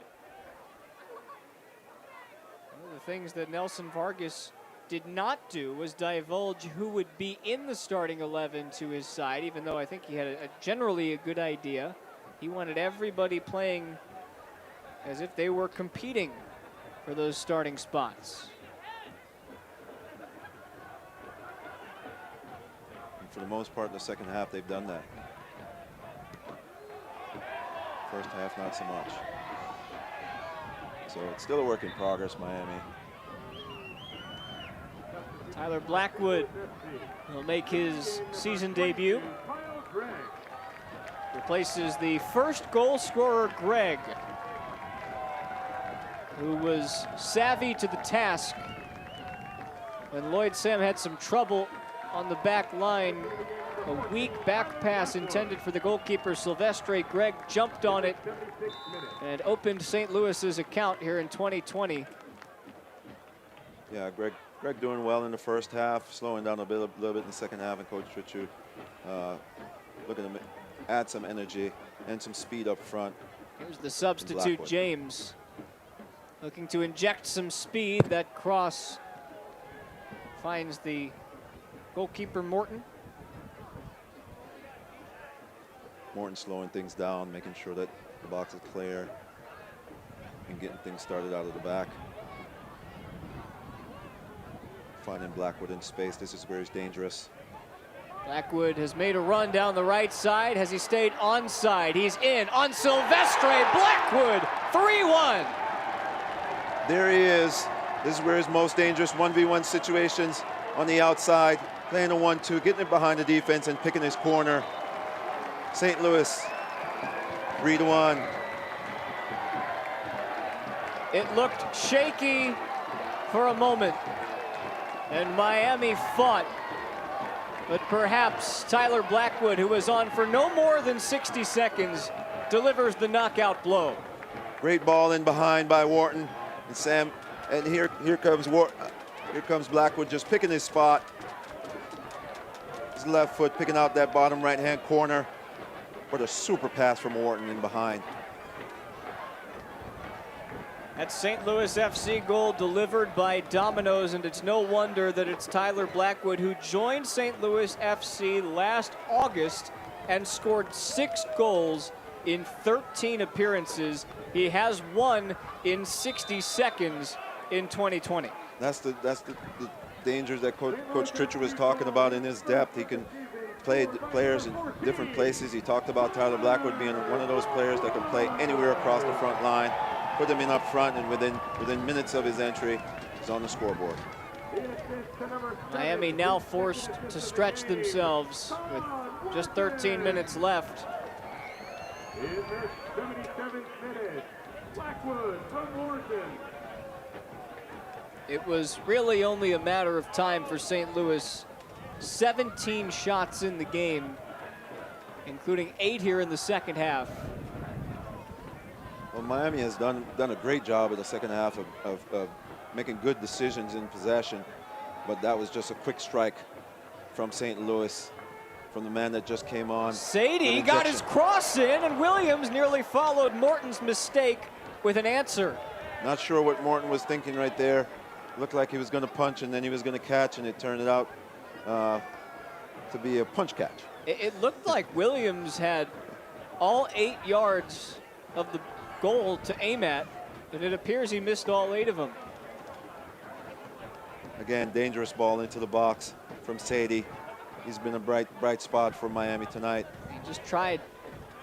One of the things that Nelson Vargas did not do was divulge who would be in the starting 11 to his side, even though I think he had generally a good idea. He wanted everybody playing as if they were competing for those starting spots. For the most part, in the second half, they've done that. First half, not so much. So it's still a work in progress, Miami. Tyler Blackwood will make his season debut. Replaces the first goal scorer, Greg, who was savvy to the task when Lloyd Sam had some trouble on the back line. A weak back pass intended for the goalkeeper, Silvestre. Greg jumped on it and opened St. Louis's account here in 2020. Yeah, Greg doing well in the first half, slowing down a little bit in the second half, and Coach Trichu looking to add some energy and some speed up front. Here's the substitute, James, looking to inject some speed. That cross finds the goalkeeper, Morton. Morton slowing things down, making sure that the box is clear and getting things started out of the back. Finding Blackwood in space. This is where he's dangerous. Blackwood has made a run down the right side. Has he stayed onside? He's in on Silvestre. Blackwood, 3-1. There he is. This is where his most dangerous 1v1 situations on the outside. Playing a 1-2, getting it behind the defense and picking his corner. St. Louis, 3-1. It looked shaky for a moment, and Miami fought. But perhaps Tyler Blackwood, who was on for no more than 60 seconds, delivers the knockout blow. Great ball in behind by Wharton and Sam. And here comes Blackwood just picking his spot. His left foot picking out that bottom right-hand corner. What a super pass from Wharton in behind. That St. Louis FC goal delivered by Domino's, and it's no wonder that it's Tyler Blackwood, who joined St. Louis FC last August and scored 6 goals in 13 appearances. He has one in 60 seconds in 2020. That's the dangers that Coach Tricher was talking about in his depth. He can play players in different places. He talked about Tyler Blackwood being one of those players that can play anywhere across the front line. Put him in up front, and within minutes of his entry, he's on the scoreboard. Miami now forced to stretch themselves with just 13 minutes left. In their 77th minute, Blackwood from Morton. It was really only a matter of time for St. Louis. 17 shots in the game, including 8 here in the second half. Well, Miami has done a great job in the second half of making good decisions in possession, but that was just a quick strike from St. Louis, from the man that just came on. Sadie got his cross in, and Williams nearly followed Morton's mistake with an answer. Not sure what Morton was thinking right there. Looked like he was going to punch, and then he was going to catch, and it turned out to be a punch catch. It looked like Williams had all 8 yards of the goal to aim at, and it appears he missed all 8 of them. Again, dangerous ball into the box from Sadie. He's been a bright spot for Miami tonight. He just tried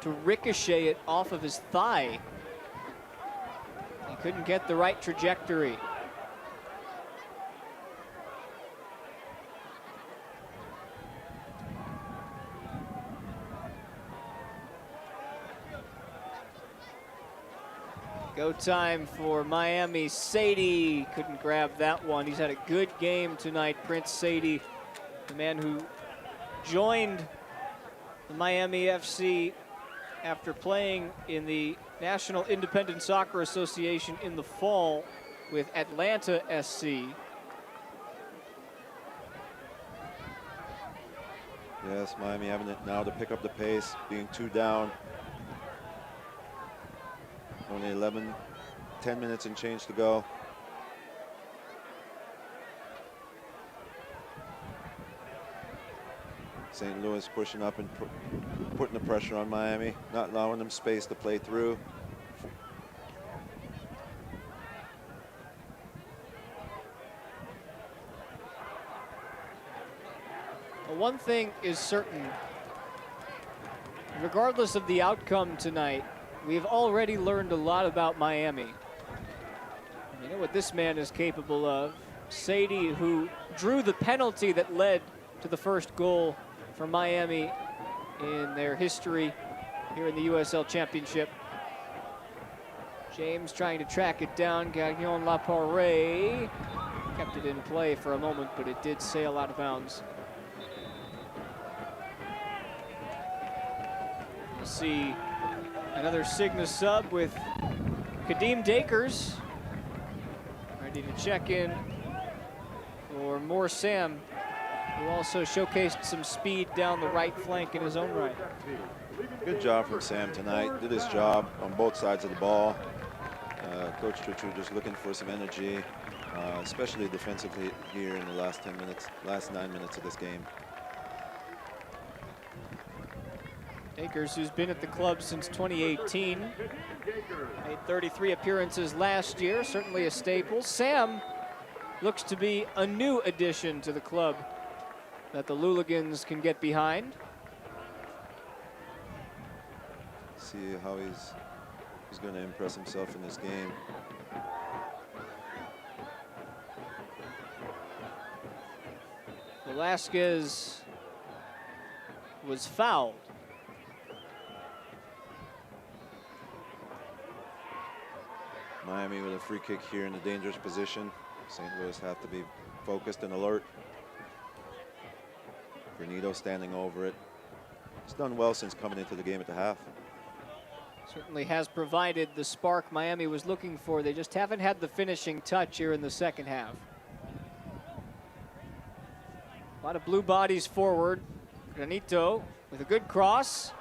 to ricochet it off of his thigh. He couldn't get the right trajectory. Go time for Miami. Sadie couldn't grab that one. He's had a good game tonight, Prince Sadie, the man who joined the Miami FC after playing in the National Independent Soccer Association in the fall with Atlanta SC. Yes, Miami having it now to pick up the pace, being 2 down. Only 10 minutes and change to go. St. Louis pushing up and putting the pressure on Miami, not allowing them space to play through. Well, one thing is certain, regardless of the outcome tonight, we've already learned a lot about Miami. You know what this man is capable of. Sadie, who drew the penalty that led to the first goal for Miami in their history here in the USL Championship. James trying to track it down. Gagnon Laparé kept it in play for a moment, but it did sail out of bounds. We'll see another Cigna sub with Kadeem Dakers ready to check in for more Sam, who also showcased some speed down the right flank in his own right. Good job from Sam tonight. Did his job on both sides of the ball. Coach Trichu just looking for some energy, especially defensively here in the last 9 minutes of this game. Dakers, who's been at the club since 2018, made 33 appearances last year, certainly a staple. Sam looks to be a new addition to the club that the Luligans can get behind. See how he's going to impress himself in this game. Velasquez was fouled. Miami with a free kick here in a dangerous position. St. Louis have to be focused and alert. Granito standing over it. He's done well since coming into the game at the half. Certainly has provided the spark Miami was looking for. They just haven't had the finishing touch here in the second half. A lot of blue bodies forward. Granito with a good cross.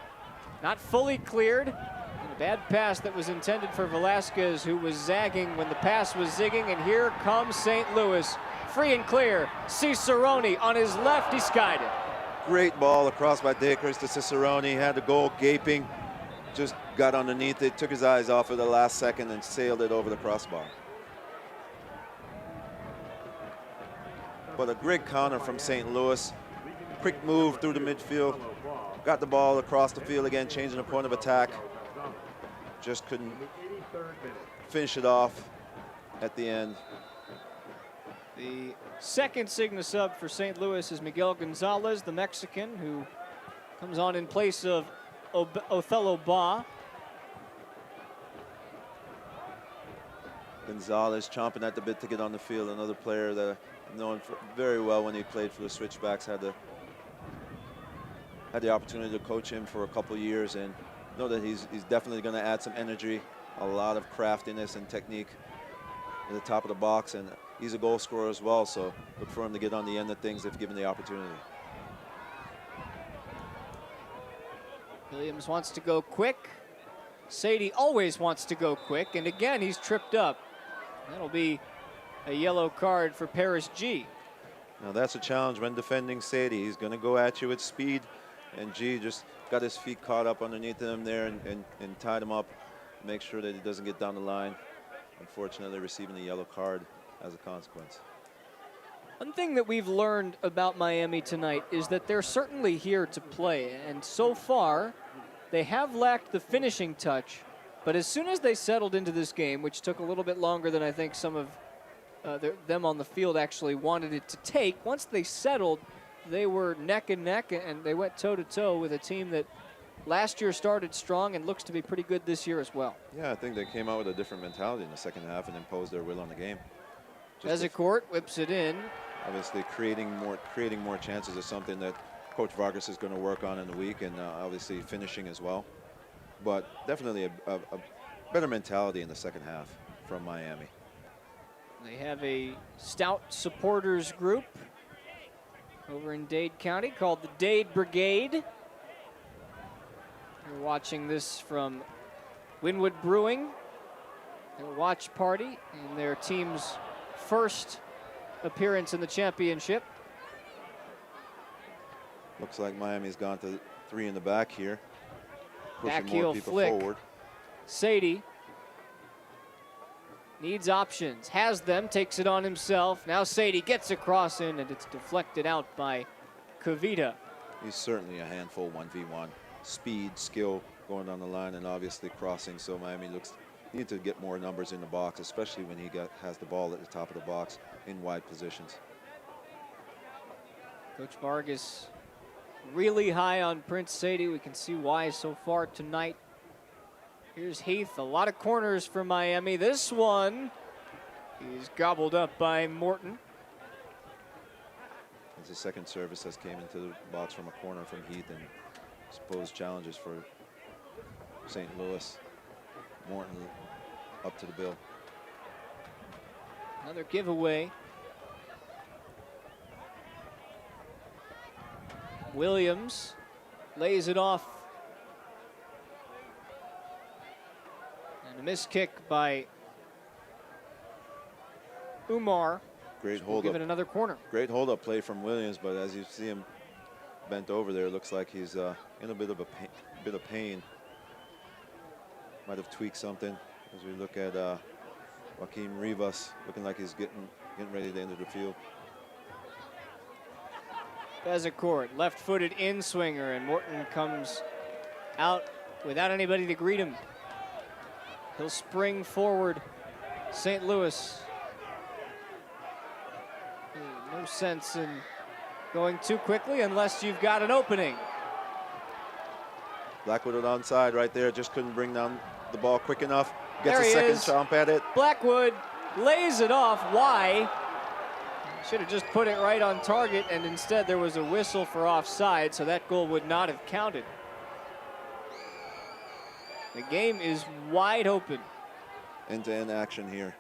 Not fully cleared. And a bad pass that was intended for Velasquez, who was zagging when the pass was zigging. And here comes St. Louis. Free and clear. Cicerone on his left. He skied it. Great ball across by Dakers to Cicerone. Had the goal gaping. Just got underneath it, took his eyes off it the last second and sailed it over the crossbar. But a great counter from St. Louis. Quick move through the midfield. Got the ball across the field again, changing the point of attack. Just couldn't finish it off at the end. The second Cigna sub for St. Louis is Miguel Gonzales, the Mexican, who comes on in place of Othello Ba. Gonzales chomping at the bit to get on the field. Another player that I've known very well when he played for the Switchbacks. Had the opportunity to coach him for a couple years, and know that he's definitely going to add some energy, a lot of craftiness and technique at the top of the box, and he's a goal scorer as well. So look for him to get on the end of things if given the opportunity. Williams wants to go quick. Sadie always wants to go quick, and again he's tripped up. That'll be a yellow card for Paris G. Now that's a challenge when defending Sadie. He's going to go at you with speed, and G just got his feet caught up underneath him there and tied him up, make sure that he doesn't get down the line. Unfortunately, receiving a yellow card as a consequence. One thing that we've learned about Miami tonight is that they're certainly here to play, and so far they have lacked the finishing touch, but as soon as they settled into this game, which took a little bit longer than I think some of them on the field actually wanted it to take, once they settled, they were neck and neck, and they went toe-to-toe with a team that last year started strong and looks to be pretty good this year as well. Yeah, I think they came out with a different mentality in the second half and imposed their will on the game. Bezecourt whips it in. Obviously, creating more chances is something that Coach Vargas is going to work on in the week, and obviously finishing as well. But definitely a better mentality in the second half from Miami. They have a stout supporters group over in Dade County called the Dade Brigade. You're watching this from Wynwood Brewing, their watch party, and their team's first appearance in the championship. Looks like Miami's gone to 3 in the back here, pushing Back heel more people flick. forward. Sadie needs options, has them, takes it on himself. Now Sadie gets a cross in, and it's deflected out by Kavita. He's certainly a handful 1v1. Speed, skill going down the line, and obviously crossing. So Miami need to get more numbers in the box, especially when he has the ball at the top of the box in wide positions. Coach Vargas really high on Prince Sadie. We can see why so far tonight. Here's Heath, a lot of corners for Miami. This one is gobbled up by Morton. It's the second service that came into the box from a corner from Heath, and I suppose challenges for St. Louis. Morton up to the bill. Another giveaway. Williams lays it off. And a missed kick by Umar. Great We'll hold give up. it another corner. Great hold up play from Williams, but as you see him bent over there, it looks like he's in a bit of pain. Might have tweaked something. As we look at Joaquin Rivas, looking like he's getting ready to enter the field. Bezecourt, left-footed in-swinger, and Morton comes out without anybody to greet him. He'll spring forward. St. Louis. No sense in going too quickly unless you've got an opening. Blackwood onside right there, just couldn't bring down the ball quick enough. Gets There a he second is. chomp at it. Blackwood lays it off. Why? Should have just put it right on target, and instead there was a whistle for offside, so that goal would not have counted. The game is wide open. End-to-end action here.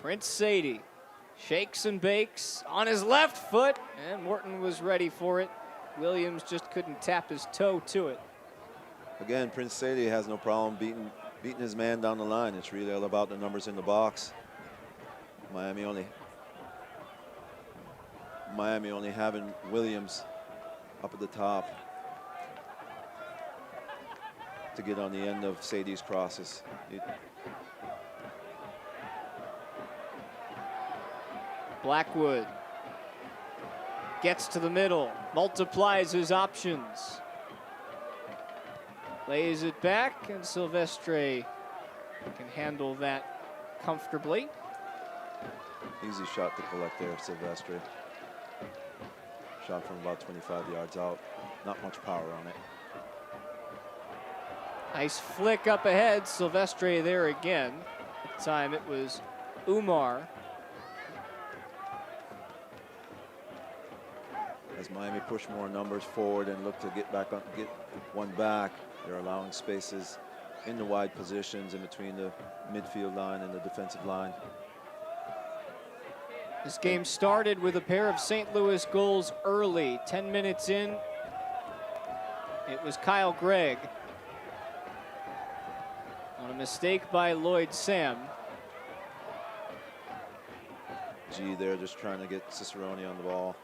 Prince Sadie shakes and bakes on his left foot, and Morton was ready for it. Williams just couldn't tap his toe to it. Again, Prince Sadie has no problem beating his man down the line. It's really all about the numbers in the box. Miami only having Williams up at the top to get on the end of Sadie's crosses. Blackwood gets to the middle, multiplies his options. Lays it back, and Silvestre can handle that comfortably. Easy shot to collect there, Silvestre. Shot from about 25 yards out. Not much power on it. Nice flick up ahead, Silvestre there again. At the time it was Umar. As Miami push more numbers forward and look to get one back, they're allowing spaces in the wide positions in between the midfield line and the defensive line. This game started with a pair of St. Louis goals early. 10 minutes in, it was Kyle Gregg on a mistake by Lloyd Sam. G there just trying to get Cicerone on the ball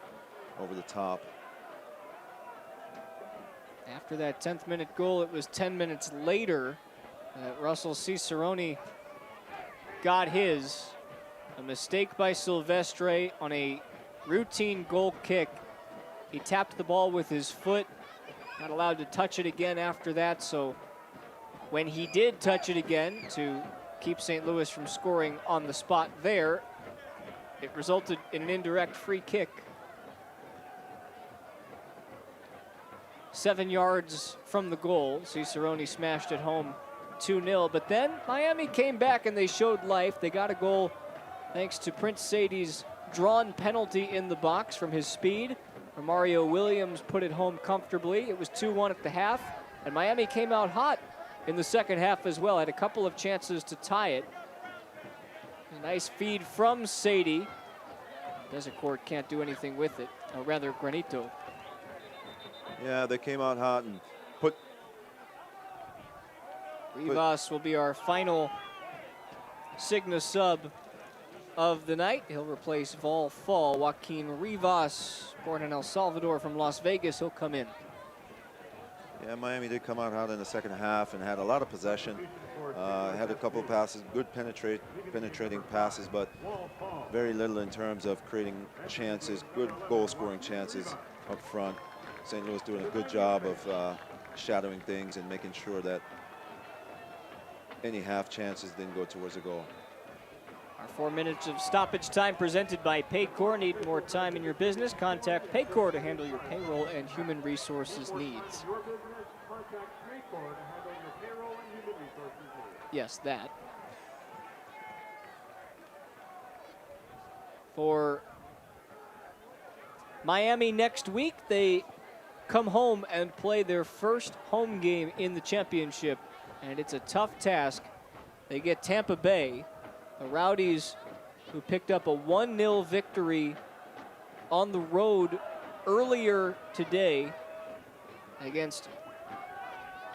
over the top. After that 10th minute goal, it was 10 minutes later that Russell Cicerone got his. A mistake by Silvestre on a routine goal kick. He tapped the ball with his foot, not allowed to touch it again after that, so when he did touch it again to keep St. Louis from scoring on the spot there, it resulted in an indirect free kick. 7 yards from the goal, Cicerone smashed it home 2-0, but then Miami came back and they showed life. They got a goal thanks to Prince Sadie's drawn penalty in the box from his speed. Mario Williams put it home comfortably. It was 2-1 at the half, and Miami came out hot in the second half as well. Had a couple of chances to tie it. A nice feed from Sadie. Bezecourt can't do anything with it, or rather Granito. Yeah, they came out hot and put... Rivas will be our final Cigna sub of the night. He'll replace Vol Fall. Joaquin Rivas, born in El Salvador from Las Vegas, he'll come in. Yeah, Miami did come out hot in the second half and had a lot of possession. Had a couple of passes, good penetrating passes, but very little in terms of creating chances, good goal-scoring chances up front. St. Louis doing a good job of shadowing things and making sure that any half chances didn't go towards the goal. Our 4 minutes of stoppage time presented by Paycor. Need more time in your business? Contact Paycor to handle your payroll and human resources needs. Yes, that. For Miami next week, they come home and play their first home game in the championship, and it's a tough task. They get Tampa Bay, the Rowdies, who picked up a 1-0 victory on the road earlier today against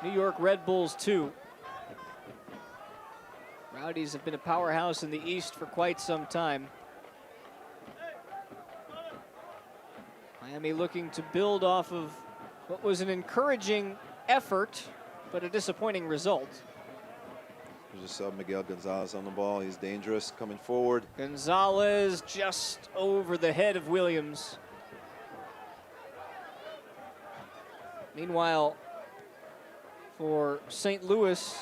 New York Red Bulls 2. Rowdies have been a powerhouse in the East for quite some time. Miami looking to build off of what was an encouraging effort, but a disappointing result. There's a sub, Miguel Gonzales on the ball. He's dangerous coming forward. Gonzales just over the head of Williams. Meanwhile, for St. Louis,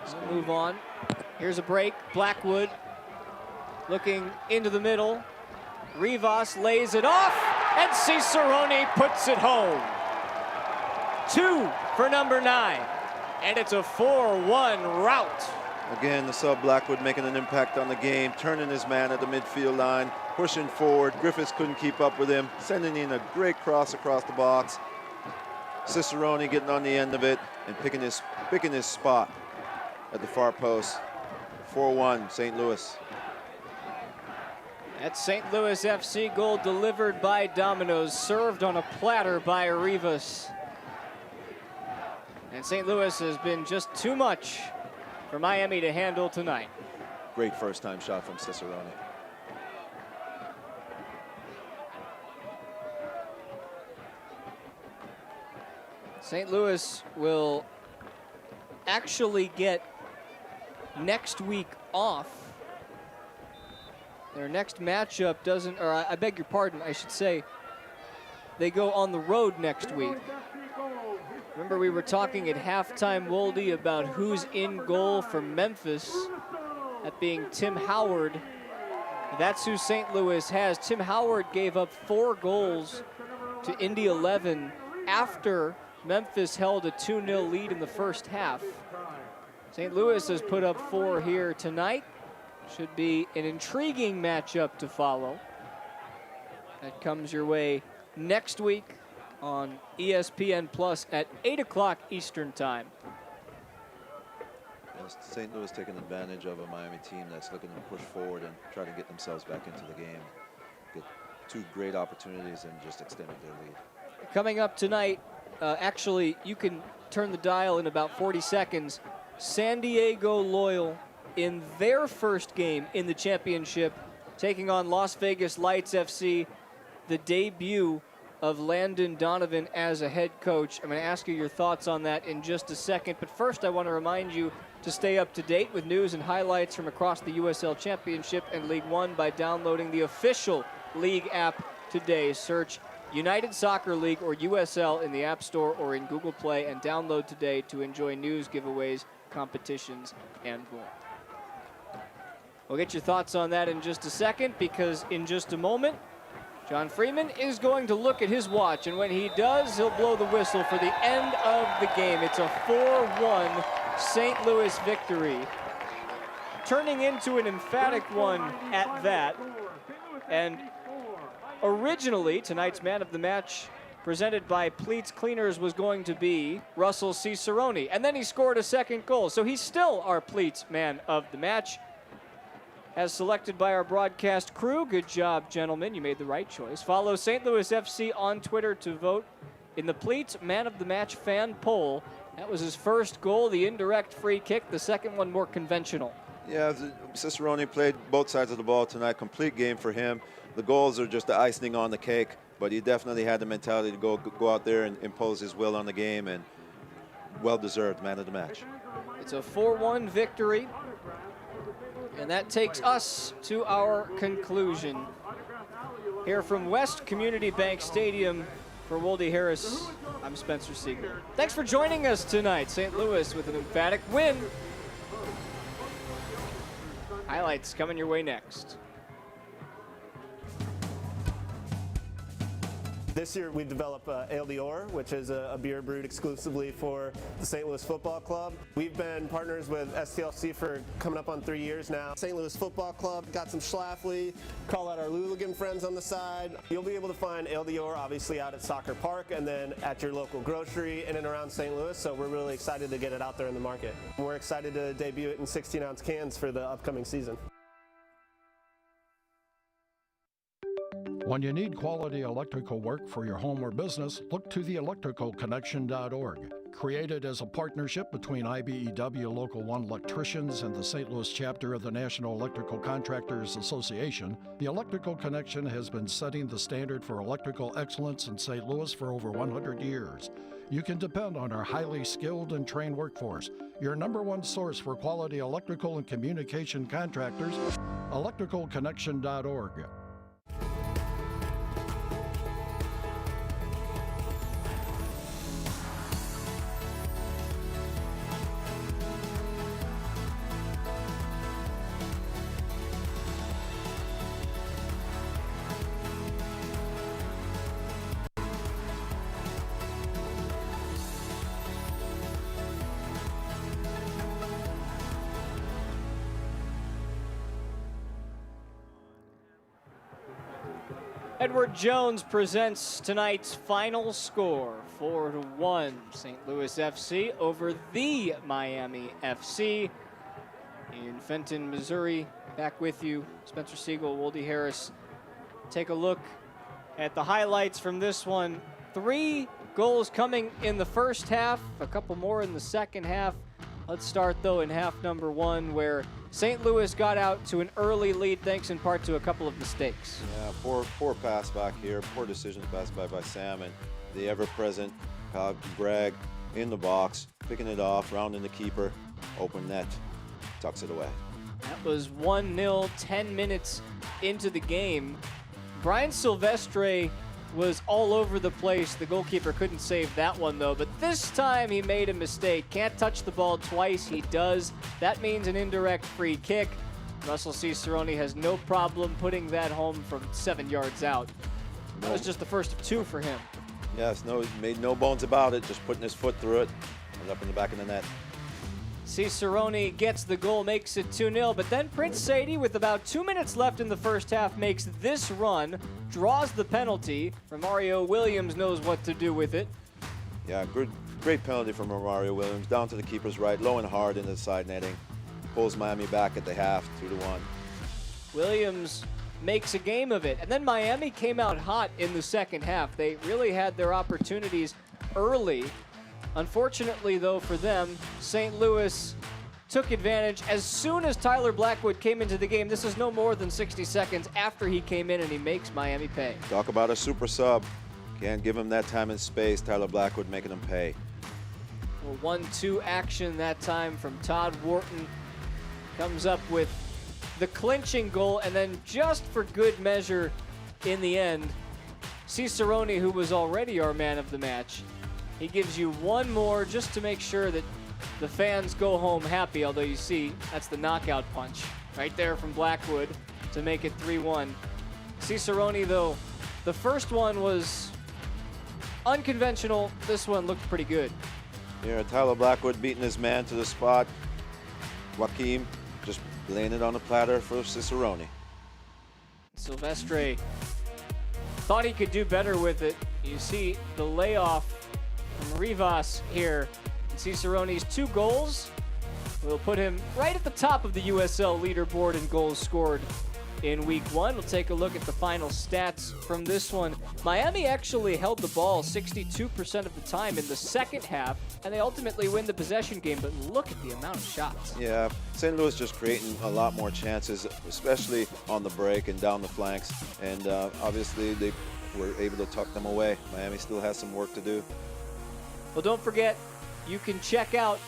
we'll move on. Here's a break. Blackwood looking into the middle. Rivas lays it off, and Cicerone puts it home. 2 for number 9, and it's a 4-1 rout. Again, the sub Blackwood making an impact on the game, turning his man at the midfield line, pushing forward. Griffiths couldn't keep up with him, sending in a great cross across the box. Cicerone getting on the end of it and picking his spot at the far post. 4-1 St. Louis. That St. Louis FC goal delivered by Domino's, served on a platter by Rivas. And St. Louis has been just too much for Miami to handle tonight. Great first-time shot from Cicerone. St. Louis will actually get next week off. Their next matchup doesn't, or I beg your pardon, I should say, they go on the road next week. Remember, we were talking at halftime, Wolde, about who's in goal for Memphis, that being Tim Howard. That's who St. Louis has. Tim Howard gave up 4 goals to Indy 11 after Memphis held a 2-0 lead in the first half. St. Louis has put up 4 here tonight. Should be an intriguing matchup to follow. That comes your way next week on ESPN Plus at 8 o'clock Eastern Time. Yes, St. Louis taking advantage of a Miami team that's looking to push forward and try to get themselves back into the game. Get 2 great opportunities and just extended their lead. Coming up tonight, actually, you can turn the dial in about 40 seconds. San Diego Loyal in their first game in the championship, taking on Las Vegas Lights FC, the debut of Landon Donovan as a head coach. I'm going to ask you your thoughts on that in just a second. But first, I want to remind you to stay up to date with news and highlights from across the USL Championship and League One by downloading the official league app today. Search United Soccer League or USL in the App Store or in Google Play and download today to enjoy news, giveaways, competitions, and more. We'll get your thoughts on that in just a second, because in just a moment, John Freeman is going to look at his watch, and when he does, he'll blow the whistle for the end of the game. It's a 4-1 St. Louis victory, turning into an emphatic one at that. And originally, tonight's man of the match, presented by Pleats Cleaners, was going to be Russell Cicerone, and then he scored a second goal, so he's still our Pleats man of the match, as selected by our broadcast crew. Good job, gentlemen. You made the right choice. Follow St. Louis FC on Twitter to vote in the Pleats Man of the Match fan poll. That was his first goal, the indirect free kick. The second one more conventional. Yeah, Cicerone played both sides of the ball tonight. Complete game for him. The goals are just the icing on the cake, but he definitely had the mentality to go out there and impose his will on the game, and well-deserved man of the match. It's a 4-1 victory. And that takes us to our conclusion. Here from West Community Bank Stadium for Wolde Harris, I'm Spencer Siegel. Thanks for joining us tonight. St. Louis with an emphatic win. Highlights coming your way next. This year we developed Ale d'Or, which is a beer brewed exclusively for the St. Louis Football Club. We've been partners with STLC for coming up on 3 years now. St. Louis Football Club got some Schlafly, call out our Luligan friends on the side. You'll be able to find Ale d'Or obviously out at Soccer Park and then at your local grocery in and around St. Louis, so we're really excited to get it out there in the market. We're excited to debut it in 16-ounce cans for the upcoming season. When you need quality electrical work for your home or business, look to the electricalconnection.org. Created as a partnership between IBEW Local 1 electricians and the St. Louis chapter of the National Electrical Contractors Association, the Electrical Connection has been setting the standard for electrical excellence in St. Louis for over 100 years. You can depend on our highly skilled and trained workforce, your #1 source for quality electrical and communication contractors, electricalconnection.org. Edward Jones presents tonight's final score, 4-1, St. Louis FC over the Miami FC in Fenton, Missouri. Back with you, Spencer Siegel, Wolde Harris. Take a look at the highlights from this one. 3 goals coming in the first half, a couple more in the second half. Let's start, though, in half number 1, where St. Louis got out to an early lead thanks in part to a couple of mistakes. Yeah, poor pass back here, poor decision pass by Sam, and the ever-present Kyle Bragg in the box, picking it off, rounding the keeper, open net, tucks it away. That was 1-0, 10 minutes into the game. Brian Silvestre was all over the place. The goalkeeper couldn't save that one, though. But this time he made a mistake. Can't touch the ball twice. He does. That means an indirect free kick. Russell Cicerone has no problem putting that home from 7 yards out. That was just the first of 2 for him. Yes, made no bones about it. Just putting his foot through it and up in the back of the net. Cicerone gets the goal, makes it 2-0, but then Prince Sadie, with about 2 minutes left in the first half, makes this run, draws the penalty. Romario Williams knows what to do with it. Yeah, great penalty from Romario Williams, down to the keeper's right, low and hard into the side netting. Pulls Miami back at the half, 2-1. Williams makes a game of it, and then Miami came out hot in the second half. They really had their opportunities early. Unfortunately, though, for them, St. Louis took advantage as soon as Tyler Blackwood came into the game. This is no more than 60 seconds after he came in, and he makes Miami pay. Talk about a super sub. Can't give him that time and space. Tyler Blackwood making him pay. Well, 1-2 action that time from Todd Wharton. Comes up with the clinching goal, and then just for good measure in the end, Cicerone, who was already our man of the match, he gives you one more just to make sure that the fans go home happy, although you see that's the knockout punch right there from Blackwood to make it 3-1. Cicerone, though, the first one was unconventional. This one looked pretty good. Here, Tyler Blackwood beating his man to the spot. Joaquim just laying it on the platter for Cicerone. Silvestre thought he could do better with it. You see the layoff from Rivas here. Cicerone's 2 goals will put him right at the top of the USL leaderboard in goals scored in week 1. We'll take a look at the final stats from this one. Miami actually held the ball 62% of the time in the second half, and they ultimately win the possession game, but look at the amount of shots. Yeah, St. Louis just creating a lot more chances, especially on the break and down the flanks, and obviously they were able to tuck them away. Miami still has some work to do. Well, don't forget, you can check out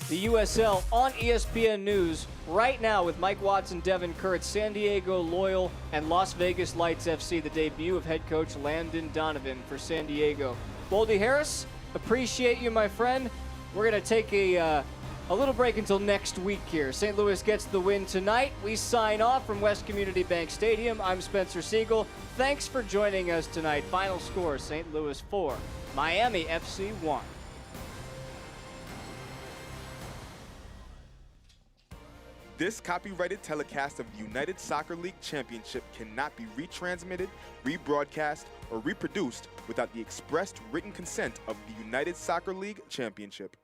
the USL on ESPN News right now with Mike Watson, Devin Kurtz, San Diego Loyal, and Las Vegas Lights FC, the debut of head coach Landon Donovan for San Diego. Boldy Harris, appreciate you, my friend. We're going to take a little break until next week here. St. Louis gets the win tonight. We sign off from West Community Bank Stadium. I'm Spencer Siegel. Thanks for joining us tonight. Final score, St. Louis 4, Miami FC 1. This copyrighted telecast of the United Soccer League Championship cannot be retransmitted, rebroadcast, or reproduced without the expressed written consent of the United Soccer League Championship.